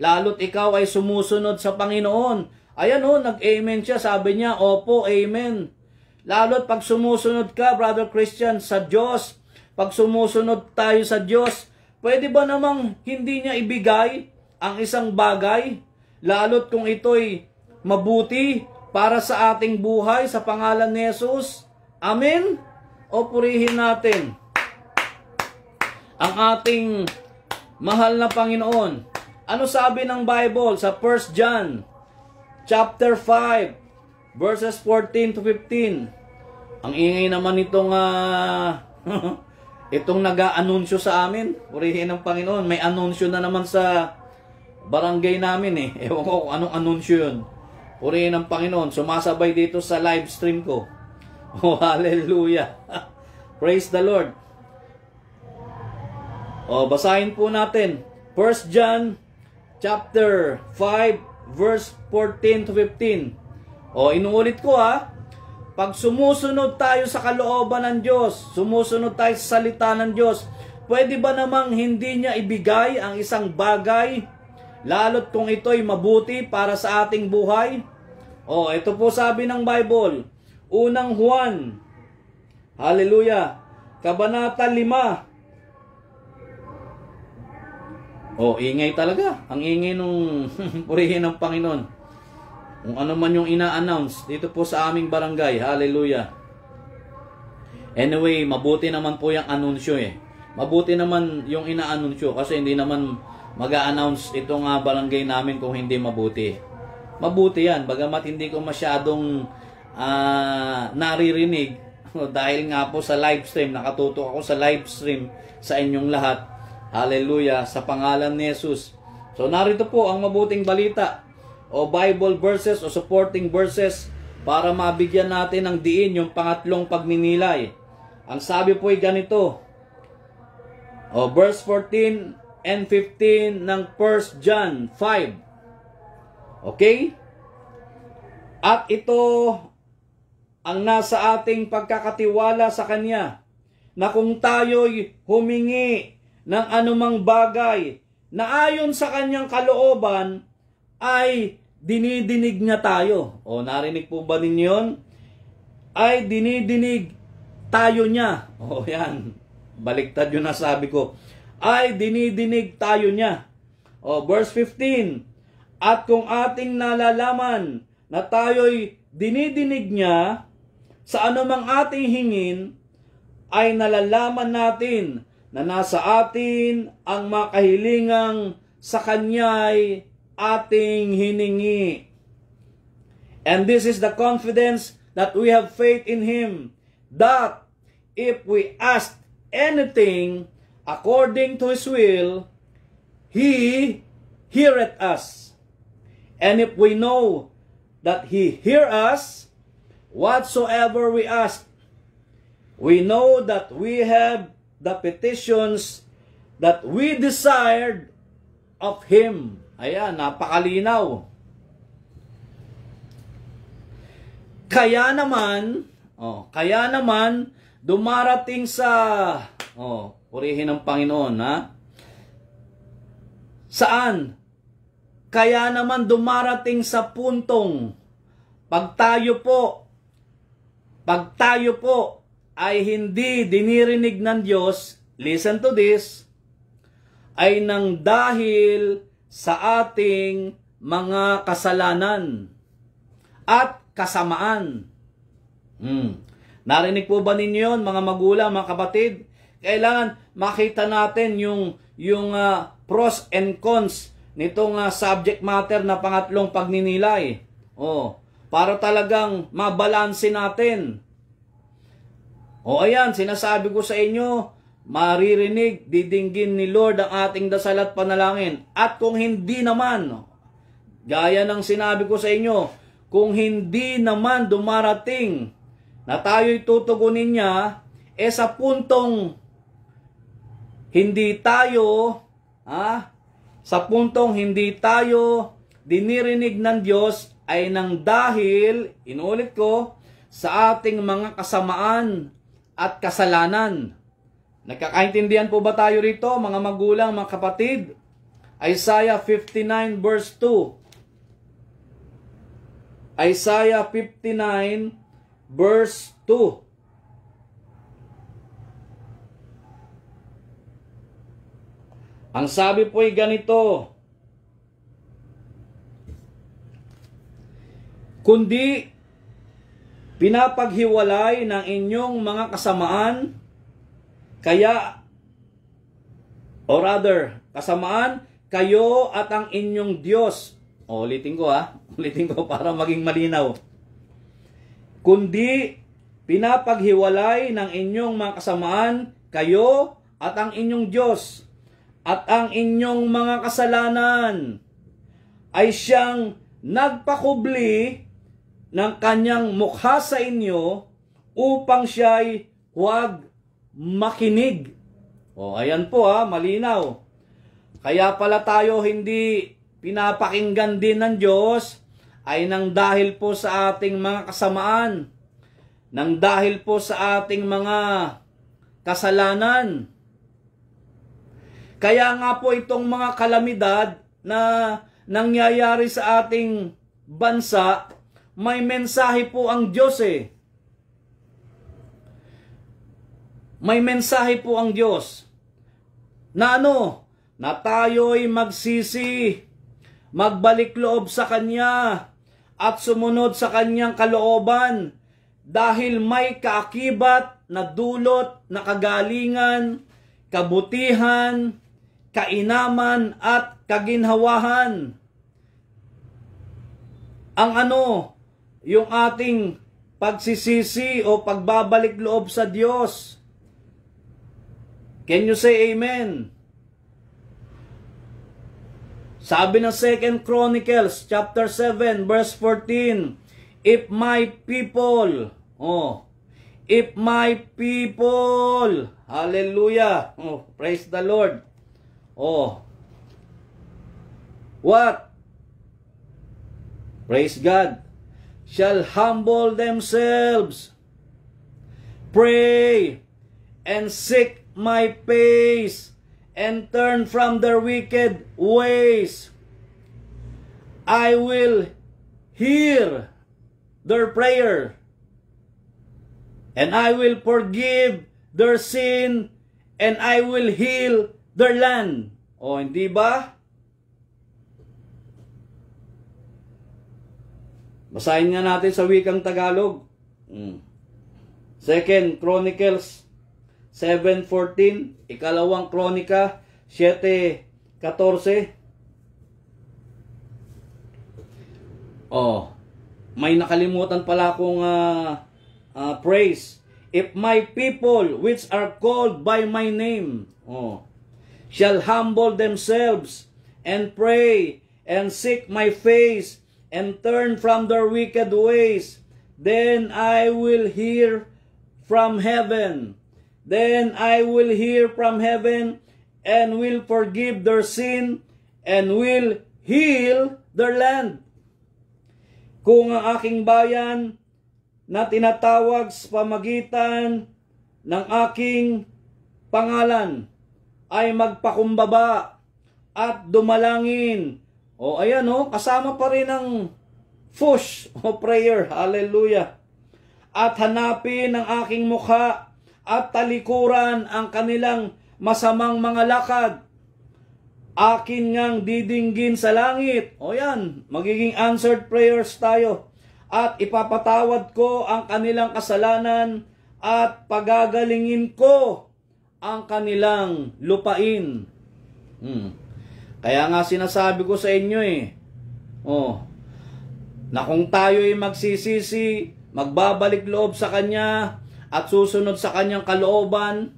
Lalo't ikaw ay sumusunod sa Panginoon. Ayan o, nag-amen siya. Sabi niya, opo, amen. Lalo't pag sumusunod ka, Brother Christian, sa Diyos, pag sumusunod tayo sa Diyos, pwede ba namang hindi niya ibigay ang isang bagay? Lalo't kung ito'y mabuti para sa ating buhay sa pangalan ni Jesus. Amen? O purihin natin ang ating mahal na Panginoon. Ano sabi ng Bible sa 1 John chapter 5 verses 14 to 15? Ang ingay naman itong itong nag-aanunsyo sa amin. Purihin ng Panginoon. May anunsyo na naman sa barangay namin, eh. Ewan ko kung anong anunsyo yun. Purihin ng Panginoon. Sumasabay dito sa live stream ko. Oh, hallelujah. Praise the Lord. O, basahin po natin. 1 John chapter 5 verse 14 to 15. O, inuulit ko, ha. Pag sumusunod tayo sa kalooban ng Diyos, sumusunod tayo sa salita ng Diyos, pwede ba namang hindi niya ibigay ang isang bagay, lalo't kung ito'y mabuti para sa ating buhay? O, ito po sabi ng Bible, unang Juan, hallelujah, Kabanata 5. O, ingay talaga. Ang ingay nung purihin ng Panginoon. Kung ano man yung ina-announce dito po sa aming barangay. Hallelujah. Anyway, mabuti naman po yung anunsyo, eh. Mabuti naman yung ina-anunsyo kasi hindi naman mag-a-announce itong barangay namin kung hindi mabuti. Mabuti yan. Bagamat hindi ko masyadong naririnig dahil nga po sa live stream. Nakatutok ako sa live stream sa inyong lahat. Hallelujah, sa pangalan ni Jesus. So narito po ang mabuting balita o Bible verses o supporting verses para mabigyan natin ng diin yung pangatlong pagninilay. Ang sabi po ay ganito. O verse 14 and 15 ng 1 John 5. Okay? At ito ang nasa ating pagkakatiwala sa Kanya, na kung tayo'y humingi ng anumang bagay na ayon sa Kanyang kalooban, ay dinidinig niya tayo. O, narinig po ba ninyo yun? Ay dinidinig tayo niya. O, yan. Baliktad yung nasabi ko. Ay dinidinig tayo niya. O, verse 15. At kung ating nalalaman na tayo'y dinidinig niya, sa anumang ating hingin, ay nalalaman natin na nasa atin ang makahilingang sa Kanya'y ating hiningi. And this is the confidence that we have faith in Him, that if we ask anything according to His will, He heareth us. And if we know that He hear us, whatsoever we ask, we know that we have the petitions that we desired of Him. Ayan, napakalinaw. Kaya naman, dumarating sa, purihin ng Panginoon, ha? Saan? Kaya naman dumarating sa puntong, pag tayo po ay hindi dinirinig ng Diyos, listen to this, ay nang dahil sa ating mga kasalanan at kasamaan. Narinig po ba ninyo yun, mga magulang, mga kapatid? Kailangan makita natin yung pros and cons nitong subject matter na pangatlong pagninilay. Para talagang mabalanse natin. O ayan, sinasabi ko sa inyo, maririnig, didinggin ni Lord ang ating dasal at panalangin. At kung hindi naman, gaya ng sinabi ko sa inyo, kung hindi naman dumarating na tayo'y tutugunin niya, sa puntong hindi tayo, sa puntong hindi tayo dinirinig ng Diyos ay nang dahil, inulit ko, sa ating mga kasamaan at kasalanan. Nagkakaintindihan po ba tayo rito, mga magulang, mga kapatid? Isaiah 59 verse 2. Isaiah 59 verse 2. Ang sabi po ay ganito, kundi pinapaghiwalay ng inyong mga kasamaan, kasamaan, kayo at ang inyong Diyos. Ulitin ko para maging malinaw. Kundi pinapaghiwalay ng inyong mga kasamaan, kayo at ang inyong Diyos, at ang inyong mga kasalanan ay siyang nagpakubli ng kanyang mukha sa inyo upang siya'y huwag makinig. Ayan po malinaw. Kaya pala tayo hindi pinapakinggan din ng Diyos ay nang dahil po sa ating mga kasamaan, nang dahil po sa ating mga kasalanan. Kaya nga po itong mga kalamidad na nangyayari sa ating bansa, may mensahe po ang Diyos May mensahe po ang Diyos na na tayo'y magsisi, magbalik loob sa Kanya at sumunod sa Kanyang kalooban dahil may kaakibat na dulot na kagalingan, kabutihan, kainaman at kaginhawahan. Ang yung ating pagsisisi o pagbabalik loob sa Diyos. Can you say amen? Sabi ng 2 Chronicles chapter 7 verse 14, if my people, hallelujah, praise the Lord. What? Praise God. Shall humble themselves, pray, and seek my face, and turn from their wicked ways, I will hear their prayer, and I will forgive their sin, and I will heal their land. Hindi ba? Basahin nga natin sa wikang Tagalog. 2 Chronicles 7:14, ikalawang Kronika 7:14. May nakalimutan pala akong praise. If my people which are called by my name shall humble themselves and pray and seek my face and turn from their wicked ways, then I will hear from heaven. Then I will hear from heaven and will forgive their sin and will heal their land. Kung ang aking bayan na tinatawag sa pamagitan ng aking pangalan ay magpakumbaba at dumalangin. Kasama pa rin ang fush o prayer. Hallelujah. At hanapin ang aking mukha at talikuran ang kanilang masamang mga lakad. Akin ngang didinggin sa langit. Magiging answered prayers tayo. At ipapatawad ko ang kanilang kasalanan at pagagalingin ko ang kanilang lupain. Kaya nga sinasabi ko sa inyo na kung tayo'y magsisisi, magbabalik loob sa Kanya, at susunod sa kanyang kalooban,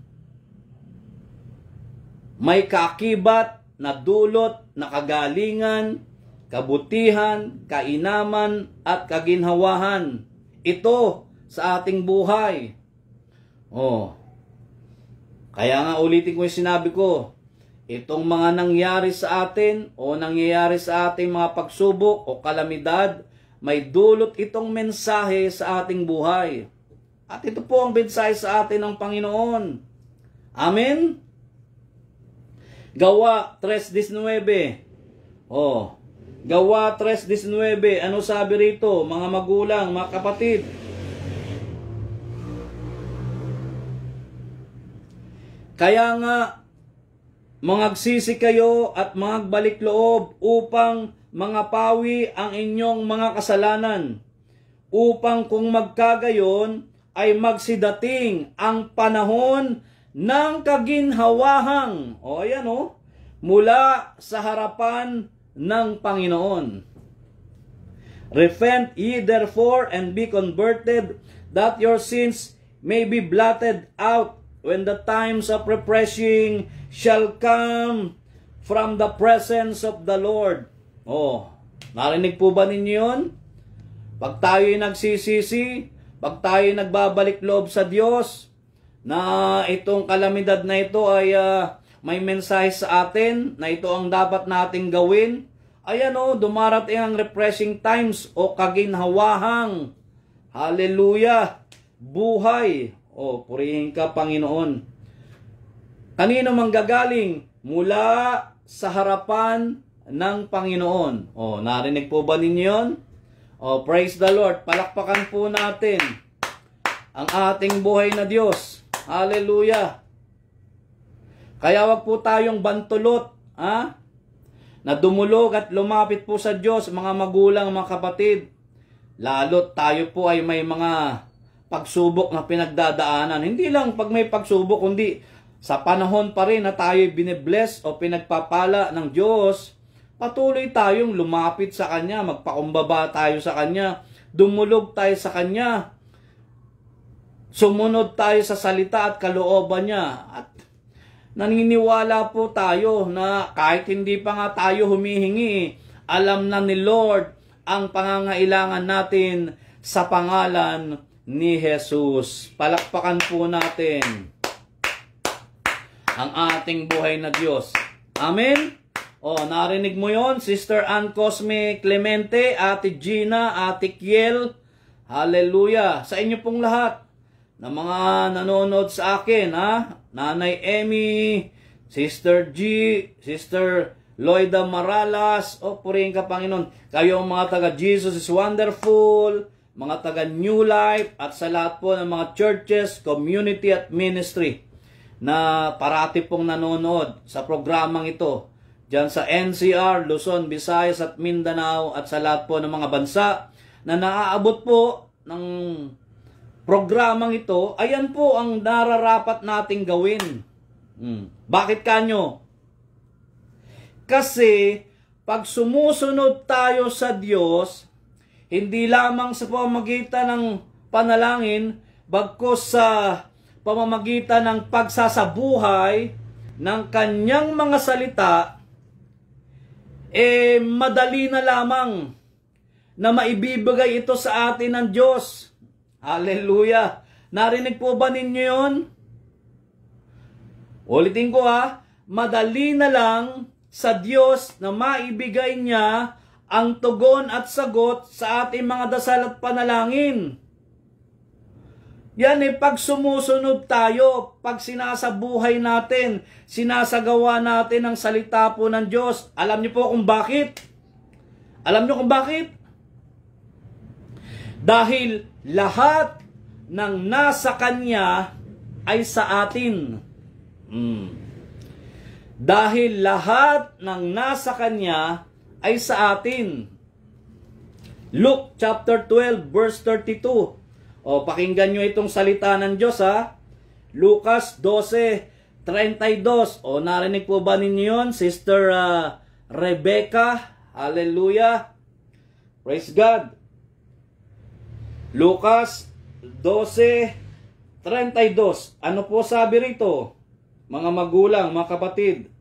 may kaakibat na dulot na kagalingan, kabutihan, kainaman, at kaginhawahan. Ito sa ating buhay. Kaya nga ulitin ko yung sinabi ko, itong mga nangyari sa atin o nangyayari sa ating mga pagsubok o kalamidad, may dulot itong mensahe sa ating buhay. At ito po ang mensahe sa atin ng Panginoon. Amen? Gawa 3:19. Gawa 3:19. Ano sabi rito, mga magulang, mga kapatid? Kaya nga, mangagsisi kayo at magbalik loob upang mangapawi ang inyong mga kasalanan, upang kung magkagayon ay magsidating ang panahon ng kaginhawahang, mula sa harapan ng Panginoon. Repent ye therefore and be converted, that your sins may be blotted out, when the times of refreshing shall come from the presence of the Lord. Narinig po ba ninyo yun? Pag tayo'y nagsisisi, pag tayo'y nagbabalik loob sa Diyos, na itong kalamidad na ito ay may mensahe sa atin, na ito ang dapat nating gawin, dumarating ang refreshing times o kaginhawahang, hallelujah, buhay. Purihin ka, Panginoon. Kanino manggagaling? Mula sa harapan ng Panginoon. Narinig po ba ninyo yun? Praise the Lord. Palakpakan po natin ang ating buhay na Diyos. Hallelujah. Kaya wag po tayong bantulot, na dumulog at lumapit po sa Diyos, mga magulang, mga kapatid. Lalo't tayo po ay may mga pagsubok na pinagdadaanan. Hindi lang pag may pagsubok, kundi sa panahon pa rin na tayo'y binibless o pinagpapala ng Diyos, patuloy tayong lumapit sa Kanya, magpakumbaba tayo sa Kanya, dumulog tayo sa Kanya, sumunod tayo sa salita at kalooban Niya. At naniniwala po tayo na kahit hindi pa nga tayo humihingi, alam na ni Lord ang pangangailangan natin sa pangalan ni Jesus. Palakpakan po natin ang ating buhay na Diyos. Amen? Narinig mo yon, Sister Ann Cosme Clemente, Ate Gina, Ate Kiel. Hallelujah. Sa inyo pong lahat na mga nanonood sa akin, Nanay Emmy, Sister G, Sister Loida Maralas, purihin ka, Panginoon. Kayong mga taga Jesus is Wonderful, mga taga New Life, at sa lahat po ng mga churches, community at ministry na parati pong nanonood sa programang ito. Diyan sa NCR, Luzon, Visayas at Mindanao, at sa lahat po ng mga bansa na naaabot po ng programang ito, ayan po ang nararapat nating gawin. Bakit kanyo? Kasi pag sumusunod tayo sa Diyos, hindi lamang sa pamamagitan ng panalangin, bagkus sa pamamagitan ng pagsasabuhay ng Kanyang mga salita, madali na lamang na maibibigay ito sa atin ng Diyos. Hallelujah! Narinig po ba ninyo yun? Ulitin ko madali na lang sa Diyos na maibigay niya ang tugon at sagot sa ating mga dasal at panalangin. Yan pag sumusunod tayo, pag sinasabuhay natin, sinasagawa natin ang salita po ng Diyos. Alam niyo po kung bakit? Alam niyo kung bakit? Dahil lahat ng nasa Kanya ay sa atin. Dahil lahat ng nasa Kanya ay sa atin. Luke chapter 12 verse 32. Pakinggan nyo itong salita ng Diyos Lucas 12:32. Narinig po ba ninyo yun, Sister Rebecca? Hallelujah. Praise God. Lucas 32. Ano po sabi rito? Mga magulang, mga kapatid.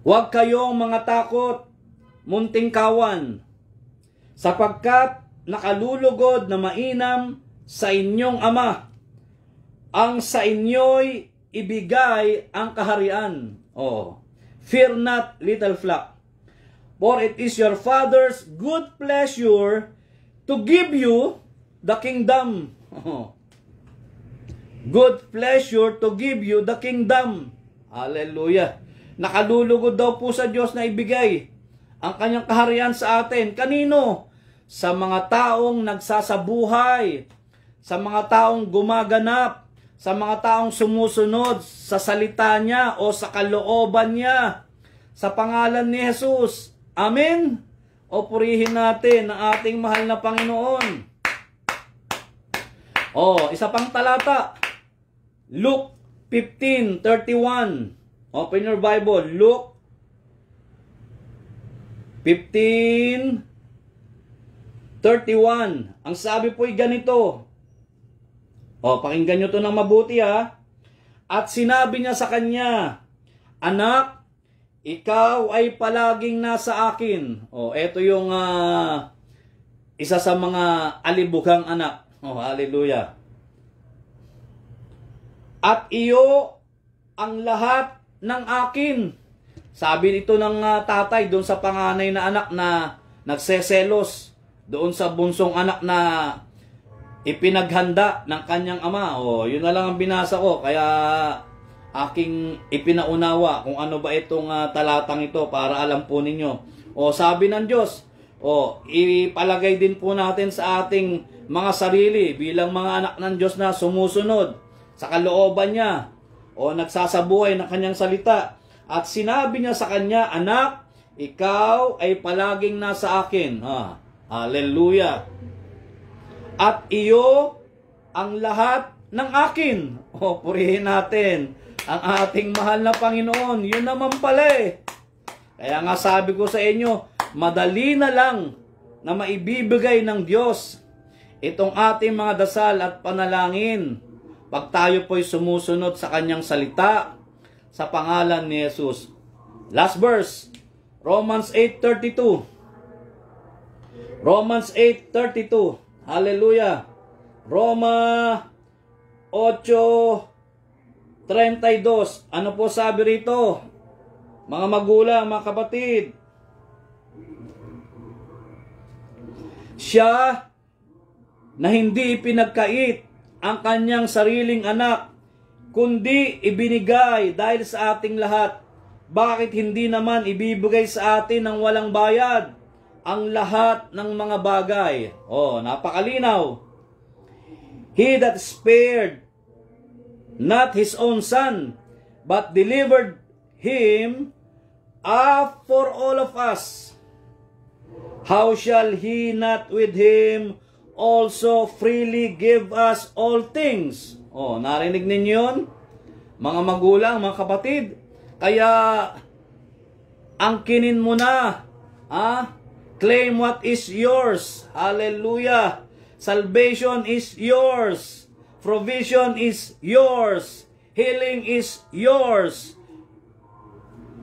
Huwag kayong mga takot, munting kawan, sapagkat nakalulugod na mainam sa inyong ama. Ang sa inyo'y ibigay ang kaharian. Oh, fear not, little flock, for it is your Father's good pleasure to give you the kingdom. Oh. Good pleasure to give you the kingdom. Hallelujah. Nakalulugod daw po sa Diyos na ibigay ang kanyang kaharian sa atin. Kanino? Sa mga taong nagsasabuhay, sa mga taong gumaganap, sa mga taong sumusunod sa salita niya o sa kalooban niya, sa pangalan ni Jesus. Amen? O purihin natin ang ating mahal na Panginoon. O, isa pang talata. Luke 15:31. Open your Bible. Luke 15:31. Ang sabi po'y ganito. O, pakinggan nyo to ng mabuti ha. At sinabi niya sa kanya, anak, ikaw ay palaging nasa akin. O, eto yung isa sa mga alibughang anak. O, hallelujah. At iyo ang lahat ng akin. Sabi nito ng tatay doon sa panganay na anak na nagseselos doon sa bunsong anak na ipinaghanda ng kanyang ama. O, yun na lang ang binasa ko. Kaya aking ipinaunawa kung ano ba itong talatang ito para alam po ninyo. O, sabi ng Diyos, o, ipalagay din po natin sa ating mga sarili bilang mga anak ng Diyos na sumusunod sa kalooban niya o nagsasabuhay ng kanyang salita. At sinabi niya sa kanya, anak, ikaw ay palaging nasa akin. Hallelujah. At iyo ang lahat ng akin. O, purihin natin ang ating mahal na Panginoon. Yun naman pala eh. Kaya nga sabi ko sa inyo, madali na lang na maibibigay ng Diyos itong ating mga dasal at panalangin pag tayo po'y sumusunod sa kanyang salita sa pangalan ni Jesus. Last verse, Romans 8:32. Romans 8:32. Hallelujah. Roma 8:32. Ano po sabi rito? Mga magulang, mga kapatid. Siya na hindi pinagkait ang kanyang sariling anak, kundi ibinigay dahil sa ating lahat. Bakit hindi naman ibibigay sa atin ng walang bayad ang lahat ng mga bagay? Oh, napakalinaw. He that spared not his own son, but delivered him up for all of us, how shall he not with him also freely give us all things? Oh, narinig ninyo yun? Mga magulang, mga kapatid. Kaya, angkinin mo na. Claim what is yours. Hallelujah. Salvation is yours. Provision is yours. Healing is yours.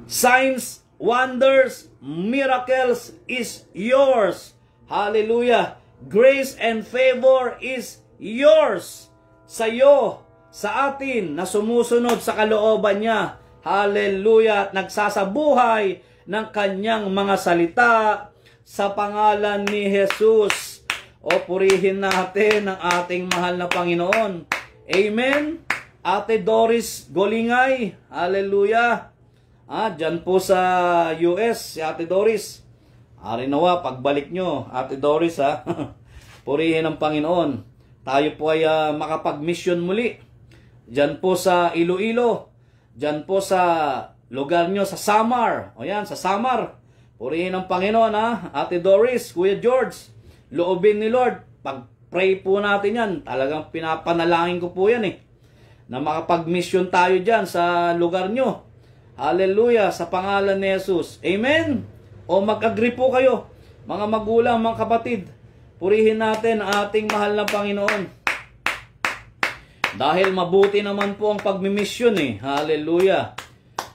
Signs, wonders, miracles is yours. Hallelujah. Grace and favor is yours. Sa'yo, sa atin na sumusunod sa kalooban niya. Hallelujah. At nagsasabuhay ng kanyang mga salita sa pangalan ni Jesus. O, purihin natin ang ating mahal na Panginoon. Amen. Ate Doris Golingay. Hallelujah. Dyan po sa US, si Ate Doris. Ari nawa, pagbalik nyo, Ate Doris purihin ang Panginoon. Tayo po ay makapag-mission muli. Diyan po sa Iloilo. Diyan po sa lugar nyo, sa Samar. O yan, sa Samar. Purihin ang Panginoon Ate Doris, Kuya George. Loobin ni Lord. Pag-pray po natin yan. Talagang pinapanalangin ko po yan na makapag-mission tayo dyan sa lugar nyo. Hallelujah, sa pangalan ni Jesus. Amen. O mag-agree po kayo. Mga magulang, mga kapatid, purihin natin ang ating mahal na Panginoon. Dahil mabuti naman po ang pagmimisyon eh. Hallelujah.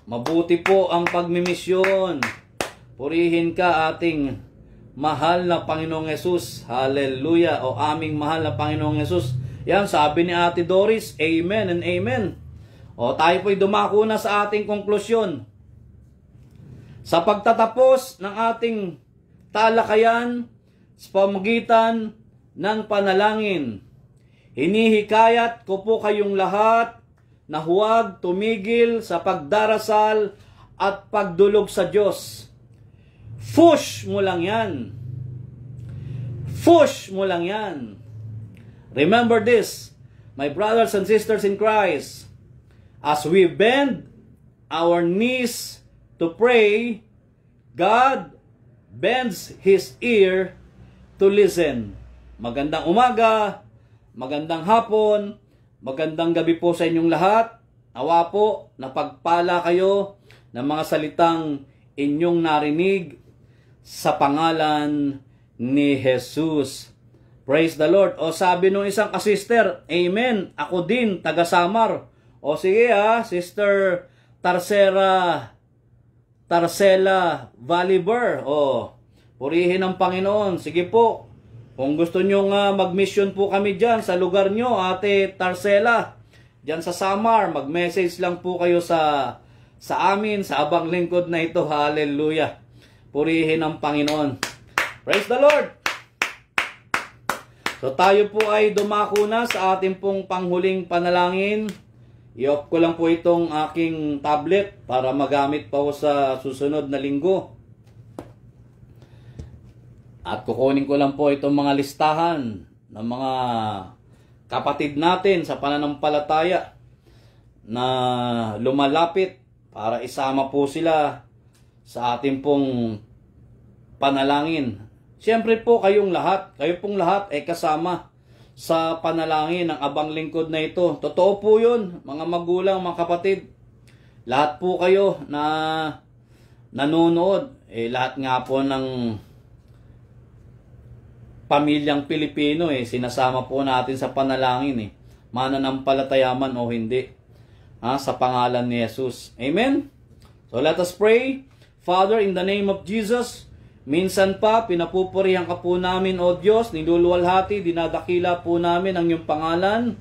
Mabuti po ang pagmimisyon. Purihin ka ating mahal na Panginoong Yesus. Hallelujah. O aming mahal na Panginoong Yesus. Yan, sabi ni Ate Doris, amen and amen. O tayo po'y dumako na sa ating konklusyon. Sa pagtatapos ng ating talakayan sa pamamagitan ng panalangin, hinihikayat ko po kayong lahat na huwag tumigil sa pagdarasal at pagdulog sa Diyos. Push mo lang yan. Push mo lang yan. Remember this, my brothers and sisters in Christ, as we bend our knees to pray, God bends His ear to listen. Magandang umaga, magandang hapon, magandang gabi po sa inyong lahat. Nawa po, napagpala kayo ng mga salitang inyong narinig sa pangalan ni Jesus. Praise the Lord. O sabi nung isang kasister, amen, ako din, taga Samar. O sige Sister Tarcela Valiber. O, purihin ang Panginoon. Sige po, kung gusto nyo mag-mission po kami dyan sa lugar nyo, Ate Tarcela, dyan sa Samar, mag-message lang po kayo sa amin, sa abang lingkod na ito. Hallelujah. Purihin ang Panginoon. Praise the Lord. So tayo po ay dumako na sa ating pong panghuling panalangin. I-off ko lang po itong aking tablet para magamit pa po sa susunod na linggo. At kukunin ko lang po itong mga listahan ng mga kapatid natin sa pananampalataya na lumalapit para isama po sila sa ating pong panalangin. Siyempre po kayo pong lahat ay kasama sa panalangin ng abang lingkod na ito. Totoo po yun, mga magulang, mga kapatid. Lahat po kayo na nanonood, lahat nga po ng pamilyang Pilipino sinasama po natin sa panalangin mananampalataya man o hindi, sa pangalan ni Jesus. Amen? So let us pray. Father, in the name of Jesus, minsan pa, pinapupurihan ka po namin, O Diyos, niluluwalhati, dinadakila po namin ang iyong pangalan,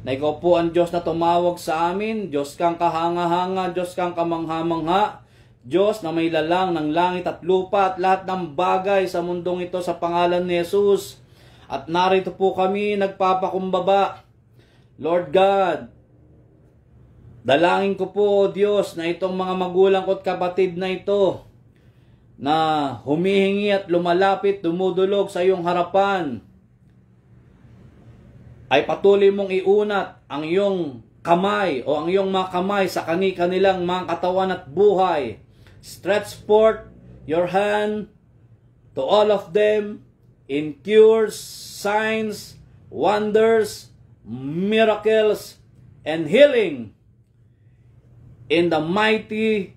na ikaw po ang Diyos na tumawag sa amin, Diyos kang kahanga-hanga, Diyos kang kamangha-mangha, Diyos na may lalang ng langit at lupa at lahat ng bagay sa mundong ito sa pangalan ni Jesus. At narito po kami nagpapakumbaba. Lord God, dalangin ko po, O Diyos, na itong mga magulang ko at kapatid na ito, na humihingi at lumalapit, dumudulog sa iyong harapan, ay patuloy mong iunat ang iyong kamay o ang iyong mga kamay sa kanilang mga katawan at buhay. Stretch forth your hand to all of them in cures, signs, wonders, miracles, and healing in the mighty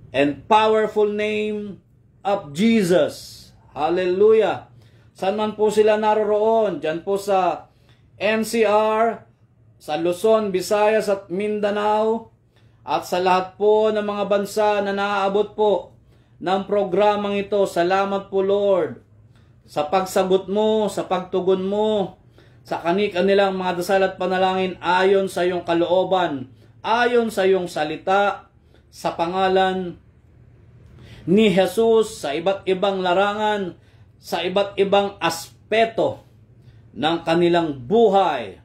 and powerful name of Jesus. Hallelujah. Saan man po sila naroroon? Diyan po sa NCR, sa Luzon, Visayas at Mindanao, at sa lahat po ng mga bansa na naaabot po ng programang ito. Salamat po, Lord, sa pagsagot mo, sa pagtugon mo, sa kanilang mga dasal at panalangin ayon sa iyong kalooban, ayon sa iyong salita, sa pangalan ni Jesus, sa iba't ibang larangan, sa iba't ibang aspeto ng kanilang buhay.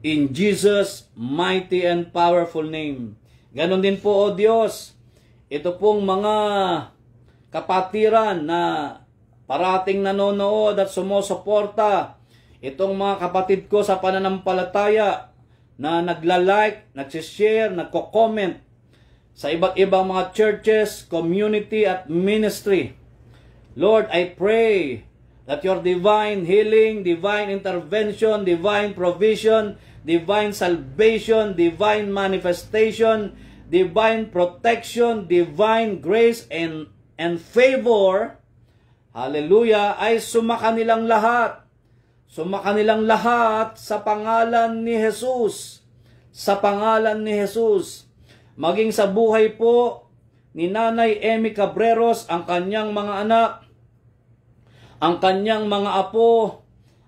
In Jesus' mighty and powerful name. Ganon din po, O Diyos, ito pong mga kapatiran na parating nanonood at sumusuporta, itong mga kapatid ko sa pananampalataya na nagla-like, nagsishare, nagko-comment sa iba't ibang mga churches, community at ministry. Lord, I pray that your divine healing, divine intervention, divine provision, divine salvation, divine manifestation, divine protection, divine grace and favor hallelujah, ay sumakanilang lahat. Sumakanilang lahat sa pangalan ni Jesus. Sa pangalan ni Jesus. Maging sa buhay po ni Nanay Emmy Cabreros, ang kanyang mga anak, ang kanyang mga apo,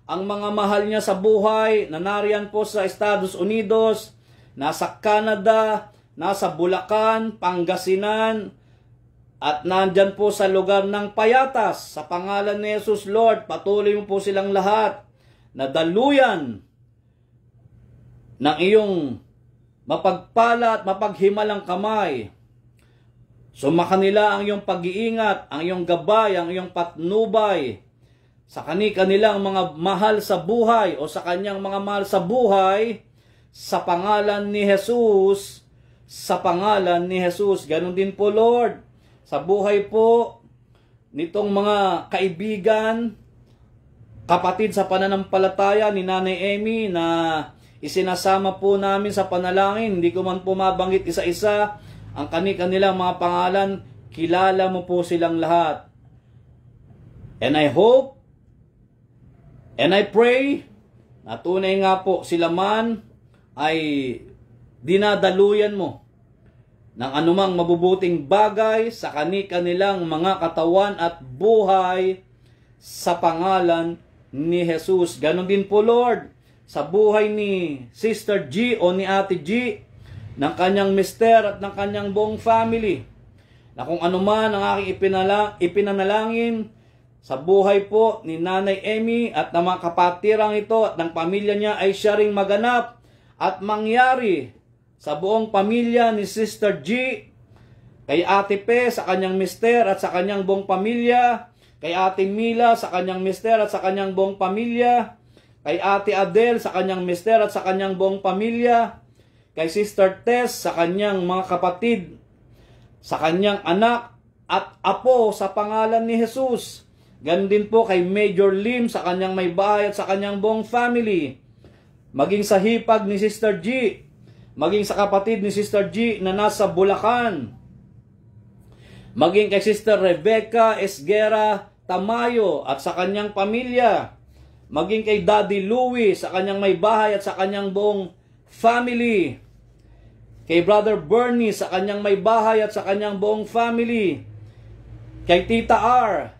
ang mga mahal niya sa buhay na nariyan po sa Estados Unidos, nasa Canada, nasa Bulacan, Pangasinan, at nandyan po sa lugar ng Payatas. Sa pangalan ni Jesus, Lord, patuloy mo po silang lahat na daluyan ng iyong mapagpala at mapaghimalang kamay. Sumakanila ang iyong pag-iingat, ang iyong gabay, ang iyong patnubay sa kanilang mga mahal sa buhay o sa kanyang mga mahal sa buhay, sa pangalan ni Jesus, sa pangalan ni Jesus. Ganon din po, Lord, sa buhay po nitong mga kaibigan, kapatid sa pananampalataya ni Nanay Emmy na isinasama po namin sa panalangin. Hindi ko man po mabanggit isa-isa ang kanilang mga pangalan. Kilala mo po silang lahat. And I hope and I pray na tunay nga po sila man ay dinadaluyan mo ng anumang mabubuting bagay sa kanilang mga katawan at buhay sa pangalan ni Jesus. Ganon din po, Lord, sa buhay ni Sister G o ni Ate G, ng kanyang mister at ng kanyang buong family, na kung ano man ang aking ipinanalangin sa buhay po ni Nanay Emmy at ng mga kapatirang ito at ng pamilya niya ay siya ring maganap at mangyari sa buong pamilya ni Sister G, kay Ate Pe sa kanyang mister at sa kanyang buong pamilya, kay Ate Mila sa kanyang mister at sa kanyang buong pamilya, kay Ate Adele sa kanyang mister at sa kanyang buong pamilya, kay Sister Tess sa kanyang mga kapatid, sa kanyang anak at apo sa pangalan ni Jesus. Ganon din po kay Major Lim sa kanyang may bahay at sa kanyang buong family. Maging sa hipag ni Sister G, maging sa kapatid ni Sister G na nasa Bulacan, maging kay Sister Rebecca Esguera Tamayo at sa kanyang pamilya, maging kay Daddy Louie sa kanyang may bahay at sa kanyang buong family, kay Brother Bernie sa kanyang may bahay at sa kanyang buong family, kay Tita R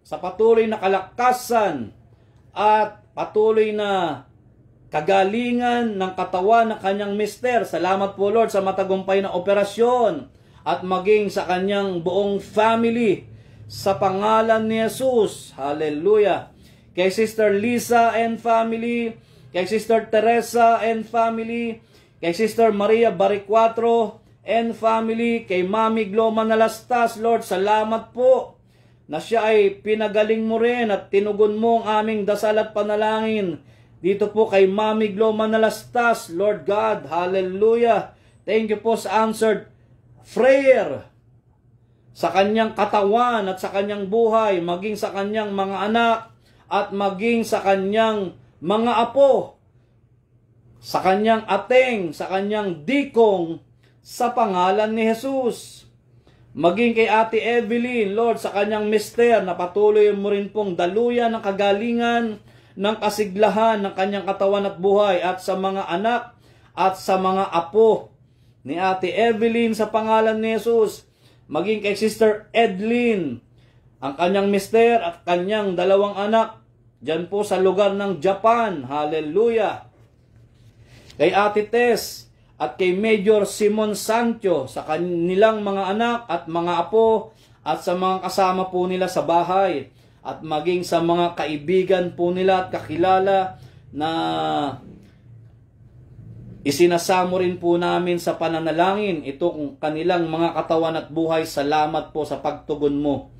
sa patuloy na kalakasan at patuloy na kagalingan ng katawan ng kanyang mister. Salamat po, Lord, sa matagumpay na operasyon at maging sa kanyang buong family sa pangalan ni Jesus. Hallelujah. Kay Sister Lisa and family, kay Sister Teresa and family, kay Sister Maria Baricuatro and family, kay Mami Glo Manalastas, Lord, salamat po na siya ay pinagaling mo rin at tinugon mo ang aming dasal at panalangin. Dito po kay Mami Glo Manalastas, Lord God, hallelujah. Thank you po sa answered prayer sa kanyang katawan at sa kanyang buhay, maging sa kanyang mga anak at maging sa kanyang mga apo, sa kanyang ateng, sa kanyang dikong, sa pangalan ni Jesus. Maging kay Ate Evelyn, Lord, sa kanyang mister, na patuloy mo rin pong daluyan ng kagalingan, ng kasiglahan ng kanyang katawan at buhay, at sa mga anak at sa mga apo ni Ate Evelyn sa pangalan ni Jesus. Maging kay Sister Edlyn, ang kanyang mister at kanyang dalawang anak, dyan po sa lugar ng Japan. Hallelujah. Kay Ate Tess at kay Major Simon Sancho sa kanilang mga anak at mga apo at sa mga kasama po nila sa bahay, at maging sa mga kaibigan po nila at kakilala na isinasamo rin po namin sa pananalangin itong kanilang mga katawan at buhay. Salamat po sa pagtugon mo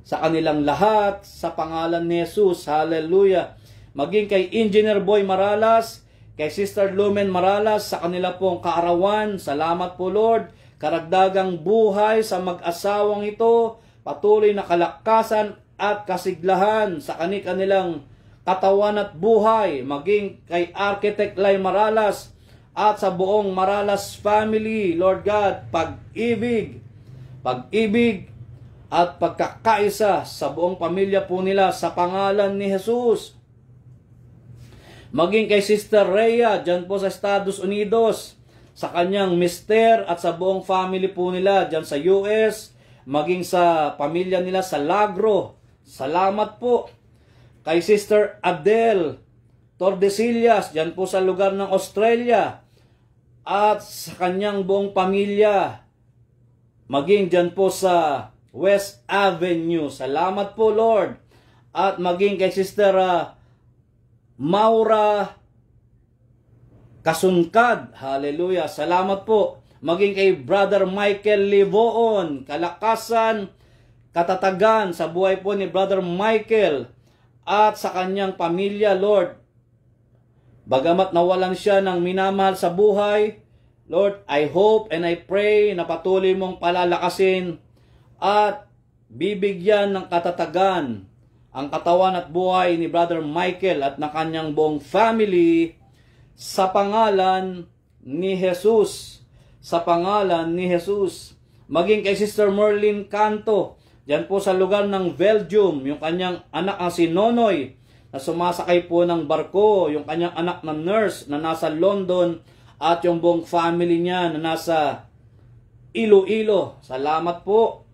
sa kanilang lahat sa pangalan ni Jesus. Hallelujah. Maging kay Engineer Boy Maralas, kay Sister Lumen Maralas sa kanila pong kaarawan. Salamat po, Lord. Karagdagang buhay sa mag-asawang ito, patuloy na kalakasan at kasiglahan sa kanilang katawan at buhay. Maging kay Architect Lai Maralas at sa buong Maralas family, Lord God, pag-ibig at pagkakaisa sa buong pamilya po nila sa pangalan ni Jesus. Maging kay Sister Rhea dyan po sa Estados Unidos, sa kanyang mister at sa buong family po nila dyan sa US, maging sa pamilya nila sa Lagro. Salamat po. Kay Sister Adele Tordesillas dyan po sa lugar ng Australia at sa kanyang buong pamilya, maging dyan po sa West Avenue. Salamat po, Lord. At maging kay Sister Maura Kasunkad. Hallelujah. Salamat po. Maging kay Brother Michael Livoon. Kalakasan, katatagan sa buhay po ni Brother Michael at sa kanyang pamilya, Lord. Bagamat nawalan siya ng minamahal sa buhay, Lord, I hope and I pray na patuloy mong palalakasin at bibigyan ng katatagan ang katawan at buhay ni Brother Michael at ng kanyang buong family sa pangalan ni Jesus. Sa pangalan ni Jesus. Maging kay Sister Merlin Canto, diyan po sa lugar ng Belgium, yung kanyang anak na si Nonoy, na sumasakay po ng barko, yung kanyang anak na nurse na nasa London, at yung buong family niya na nasa Iloilo. Salamat po.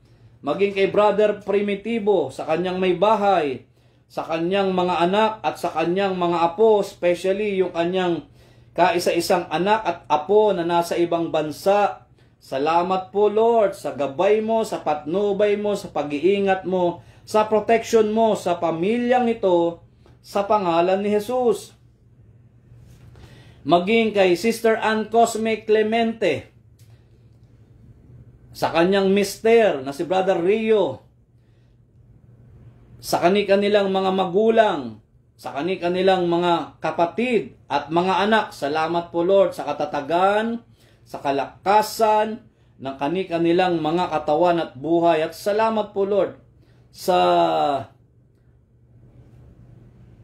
Maging kay Brother Primitivo, sa kanyang may bahay, sa kanyang mga anak at sa kanyang mga apo, especially yung kanyang kaisa-isang anak at apo na nasa ibang bansa. Salamat po, Lord, sa gabay mo, sa patnubay mo, sa pag-iingat mo, sa protection mo sa pamilyang ito, sa pangalan ni Jesus. Maging kay Sister Ann Cosme Clemente, sa kanyang mister na si Brother Rio, sa kanilang mga magulang, sa kanilang mga kapatid at mga anak. Salamat po, Lord, sa katatagan, sa kalakasan ng kanilang mga katawan at buhay. At salamat po, Lord, sa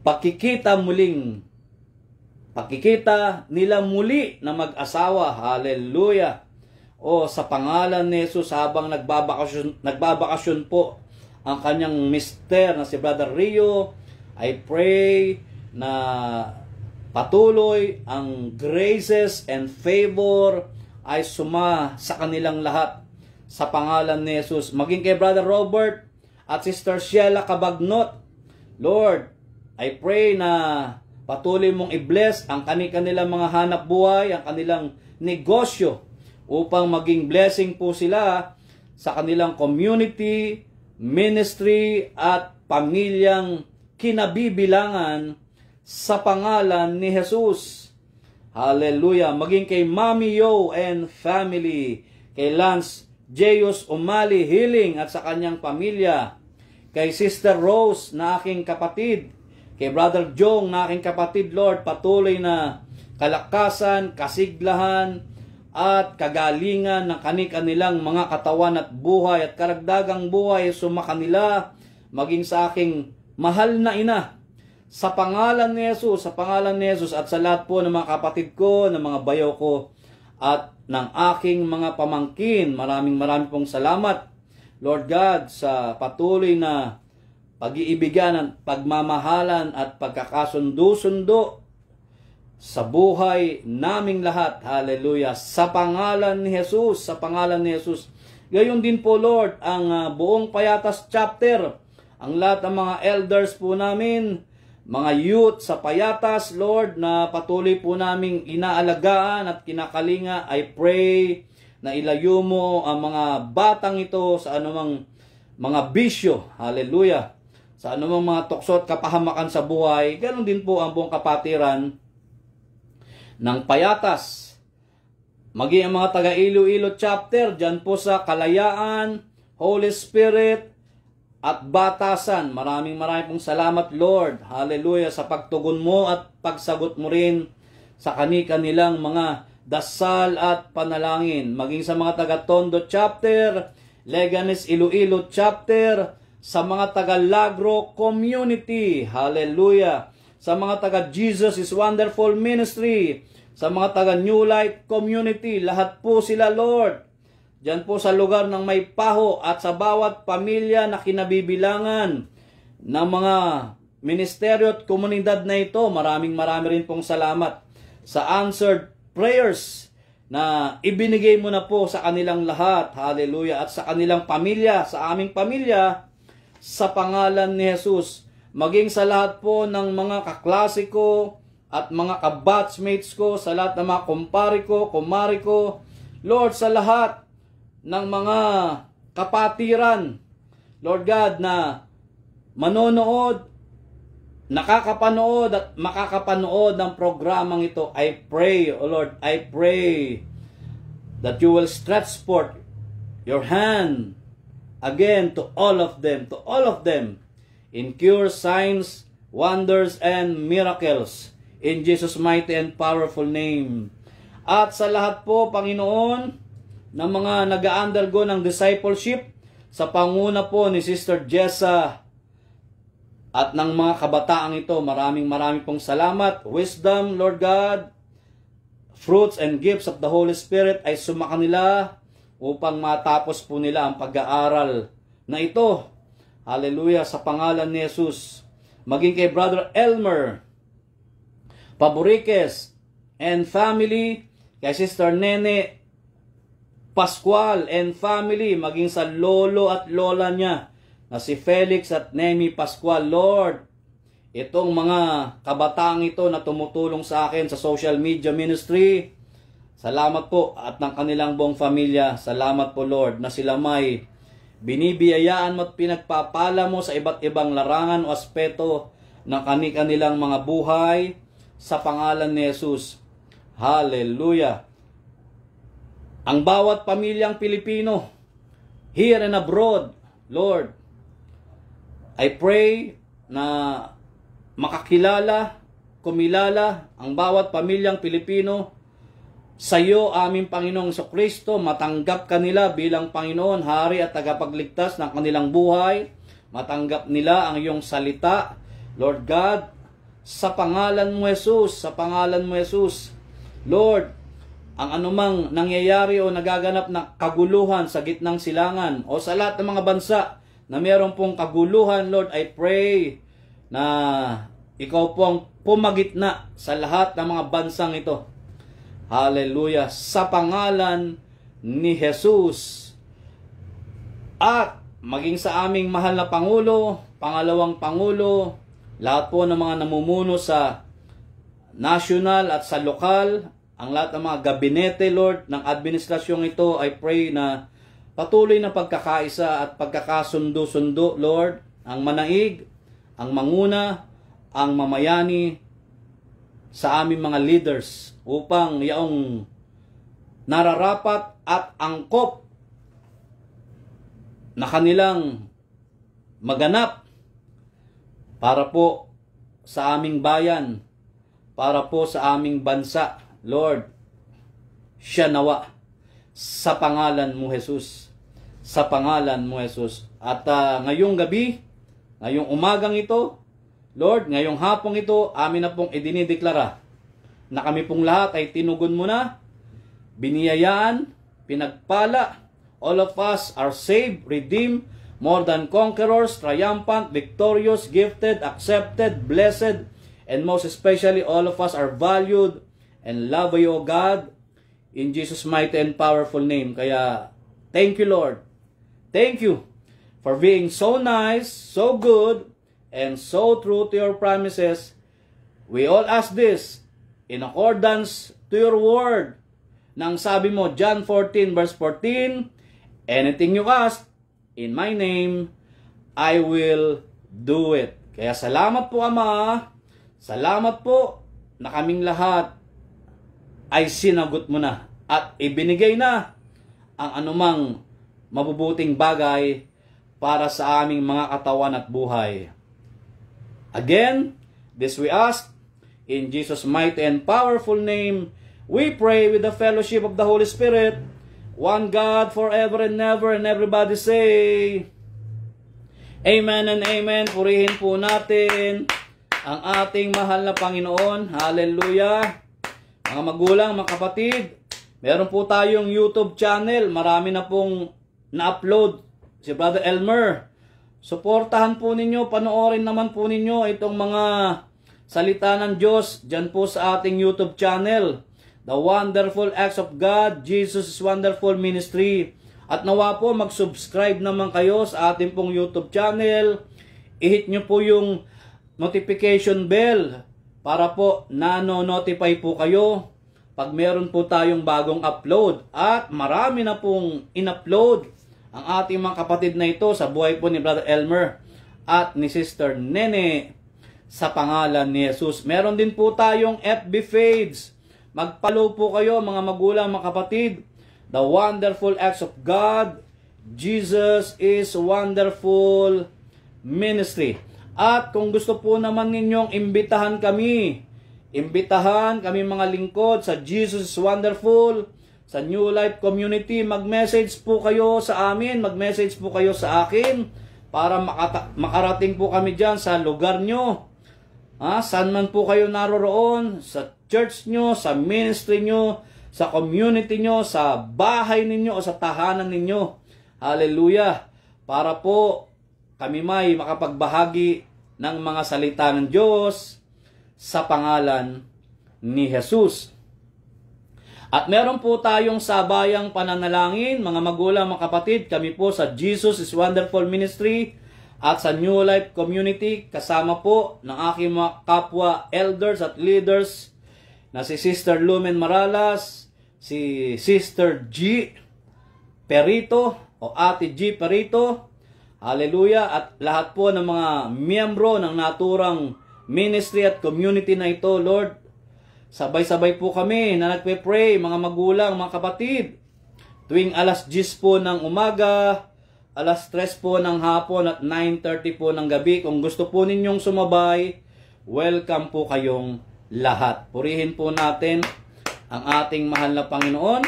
pakikita nila muli na mag-asawa. Hallelujah. O sa pangalan ni Jesus, habang nagbabakasyon po ang kanyang mister na si Brother Rio, I pray na patuloy ang graces and favor ay suma sa kanilang lahat sa pangalan ni Jesus. Maging kay Brother Robert at Sister Sheila Cabagnot, Lord, I pray na patuloy mong i-bless ang kanilang mga hanap buhay, ang kanilang negosyo, upang maging blessing po sila sa kanilang community, ministry, at pamilyang kinabibilangan sa pangalan ni Jesus. Hallelujah. Maging kay Mami Yo and family, kay Lance Jeyus Umali Healing at sa kanyang pamilya, kay Sister Rose na aking kapatid, kay Brother Jong na aking kapatid, Lord, patuloy na kalakasan, kasiglahan, at kagalingan ng kanilang mga katawan at buhay at karagdagang buhay sumakanila, maging sa aking mahal na ina, sa pangalan ni Jesus, sa pangalan ni Jesus, at sa lahat po ng mga kapatid ko, ng mga bayaw ko, at ng aking mga pamangkin. Maraming pong salamat, Lord God, sa patuloy na pag-iibigan at pagmamahalan at pagkakasundo-sundo sa buhay naming lahat. Hallelujah. Sa pangalan ni Jesus, sa pangalan ni Jesus. Gayon din po, Lord, ang buong Payatas chapter, ang lahat ng mga elders po namin, mga youth sa Payatas, Lord, na patuloy po naming inaalagaan at kinakalinga. I pray na ilayo mo ang mga batang ito sa anumang mga bisyo. Hallelujah. Sa anumang mga tukso at kapahamakan sa buhay. Ganon din po ang buong kapatiran ng Payatas. Maging ang mga taga Iloilo chapter, dyan po sa Kalayaan, Holy Spirit, at Batasan. Maraming pong salamat, Lord. Hallelujah, sa pagtugon mo at pagsagot mo rin sa kanilang mga dasal at panalangin. Maging sa mga taga Tondo chapter, Leganes Iloilo chapter, sa mga taga Lagro community. Hallelujah. Sa mga taga Jesus is Wonderful Ministry, sa mga taga New Life community, lahat po sila, Lord. dyan po sa lugar ng may paho at sa bawat pamilya na kinabibilangan ng mga ministeryo at komunidad na ito. Marami rin pong salamat sa answered prayers na ibinigay mo na po sa kanilang lahat. Hallelujah. At sa kanilang pamilya, sa aming pamilya, sa pangalan ni Jesus. Maging sa lahat po ng mga kaklase ko at mga kabatchmates ko, sa lahat ng mga kumpare ko, kumari ko, Lord, sa lahat ng mga kapatiran, Lord God, na manonood, nakakapanood at makakapanood ng programang ito, I pray, O Lord, I pray that you will stretch forth your hand again to all of them, in cures, signs, wonders, and miracles, in Jesus' mighty and powerful name. At sa lahat po, Panginoon, ng mga nag-undergo ng discipleship, sa panguna po ni Sister Jessa, at ng mga kabataang ito, maraming pong salamat. Wisdom, Lord God, fruits and gifts of the Holy Spirit ay sumakanila upang matapos po nila ang pag-aaral na ito. Hallelujah, sa pangalan ni Jesus. Maging kay Brother Elmer Paboriques and family, kay Sister Nene Pascual and family, maging sa lolo at lola niya na si Felix at Nemi Pascual. Lord, itong mga kabataang ito na tumutulong sa akin sa social media ministry, salamat po, at ng kanilang buong pamilya, salamat po Lord, na sila may binibiyayaan mo at pinagpapala mo sa iba't ibang larangan o aspeto ng kanilang mga buhay, sa pangalan ni Jesus. Hallelujah. Ang bawat pamilyang Pilipino, here and abroad, Lord, I pray na makakilala, kumilala ang bawat pamilyang Pilipino sa iyo, aming Panginoong Jesucristo, matanggap kanila bilang Panginoon, Hari at tagapagligtas ng kanilang buhay, matanggap nila ang iyong salita, Lord God, sa pangalan mo Jesus, sa pangalan mo Jesus. Lord, ang anumang nangyayari o nagaganap na kaguluhan sa gitnang silangan o sa lahat ng mga bansa na mayroon pong kaguluhan, Lord, I pray na ikaw po ang pumagitna sa lahat ng mga bansang ito. Hallelujah. Sa pangalan ni Jesus. At maging sa aming mahal na Pangulo, pangalawang Pangulo, lahat po ng mga namumuno sa national at sa lokal, ang lahat ng mga gabinete, Lord, ng administrasyong ito, I pray na patuloy na pagkakaisa at pagkakasundo-sundo, Lord, ang manaig, ang manguna, ang mamayani sa aming mga leaders upang yaong nararapat at angkop na kanilang maganap para po sa aming bayan, para po sa aming bansa, Lord, siya nawa sa pangalan mo Jesus, sa pangalan mo Jesus. At ngayong gabi, ngayong umagang ito, Lord, ngayong hapong ito, amin na pong idinideklara na kami pong lahat ay tinugon mo na, biniyayaan, pinagpala. All of us are saved, redeemed, more than conquerors, triumphant, victorious, gifted, accepted, blessed, and most especially all of us are valued and loved by you, O God, in Jesus' mighty and powerful name. Kaya, thank you, Lord. Thank you for being so nice, so good, and so true to your promises. We all ask this in accordance to your word. Nang sabi mo, John 14 verse 14, anything you ask in my name, I will do it. Kaya salamat po, Ama. Salamat po na kaming lahat ay sinagot mo na at ibinigay na ang anumang mabubuting bagay para sa aming mga katawan at buhay. Again, this we ask in Jesus' mighty and powerful name. We pray with the fellowship of the Holy Spirit, one God forever and ever, and everybody say, Amen and Amen. Purihin po natin ang ating mahal na Panginoon. Hallelujah. Mga magulang, mga kapatid, Meron po tayong YouTube channel. Marami na pong na-upload si Brother Elmer. Suportahan po ninyo, panoorin naman po ninyo itong mga salita ng Diyos dyan po sa ating YouTube channel. The Wonderful Acts of God, Jesus' Wonderful Ministry. At nawa po mag-subscribe naman kayo sa ating pong YouTube channel. I-hit nyo po yung notification bell para po nano-notify po kayo pag meron po tayong bagong upload. At marami na pong in-upload ang ating mga kapatid na ito sa buhay po ni Brother Elmer at ni Sister Nene sa pangalan ni Jesus. Meron din po tayong FB page. Mag-follow po kayo mga magulang, mga kapatid. The Wonderful Acts of God, Jesus is Wonderful Ministry. At kung gusto po naman ninyong imbitahan kami mga lingkod sa Jesus is Wonderful, sa New Life Community, mag-message po kayo sa amin, mag-message po kayo sa akin para makarating po kami dyan sa lugar nyo. Saan man po kayo naroroon, sa church nyo, sa ministry nyo, sa community nyo, sa bahay ninyo o sa tahanan ninyo. Hallelujah! Para po kami may makapagbahagi ng mga salita ng Diyos sa pangalan ni Jesus. At meron po tayong sabayang pananalangin, mga magulang, mga kapatid, kami po sa Jesus is Wonderful Ministry at sa New Life Community, kasama po ng aking mga kapwa elders at leaders na si Sister Lumen Maralas, si Sister G. Perito o Ate G. Perito, hallelujah, at lahat po ng mga miyembro ng naturang ministry at community na ito, Lord. Sabay-sabay po kami na nagpe-pray, mga magulang, mga kapatid. Tuwing alas 10 po ng umaga, alas 3 po ng hapon at 9:30 po ng gabi. Kung gusto po ninyong sumabay, welcome po kayong lahat. Purihin po natin ang ating mahal na Panginoon.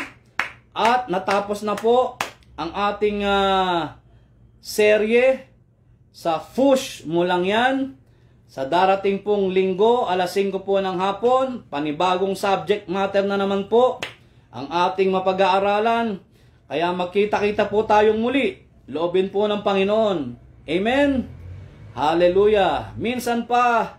At natapos na po ang ating serye sa Fush mo lang yan. Sa darating pong linggo, alas 5 po ng hapon, panibagong subject matter na naman po ang ating mapag-aaralan. Kaya magkita-kita po tayong muli. Loobin po ng Panginoon. Amen? Hallelujah! Minsan pa,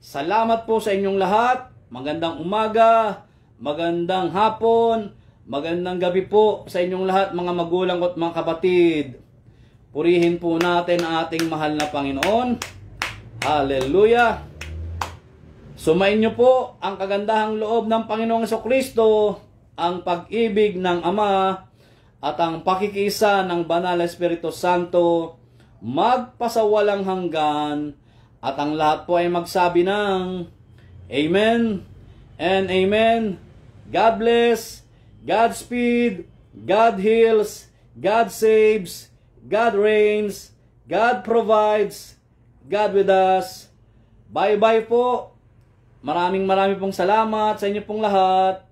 salamat po sa inyong lahat. Magandang umaga, magandang hapon, magandang gabi po sa inyong lahat, mga magulang at mga kapatid. Purihin po natin ang ating mahal na Panginoon. Hallelujah! Sumayin niyo po ang kagandahang loob ng Panginoong Jesucristo, ang pag-ibig ng Ama, at ang pakikiisa ng Banal na Espiritu Santo, magpasawalang hanggan, at ang lahat po ay magsabi ng Amen and Amen. God bless, Godspeed, God heals, God saves, God reigns, God provides, God with us. Bye-bye po. Maraming pong salamat sa inyo pong lahat.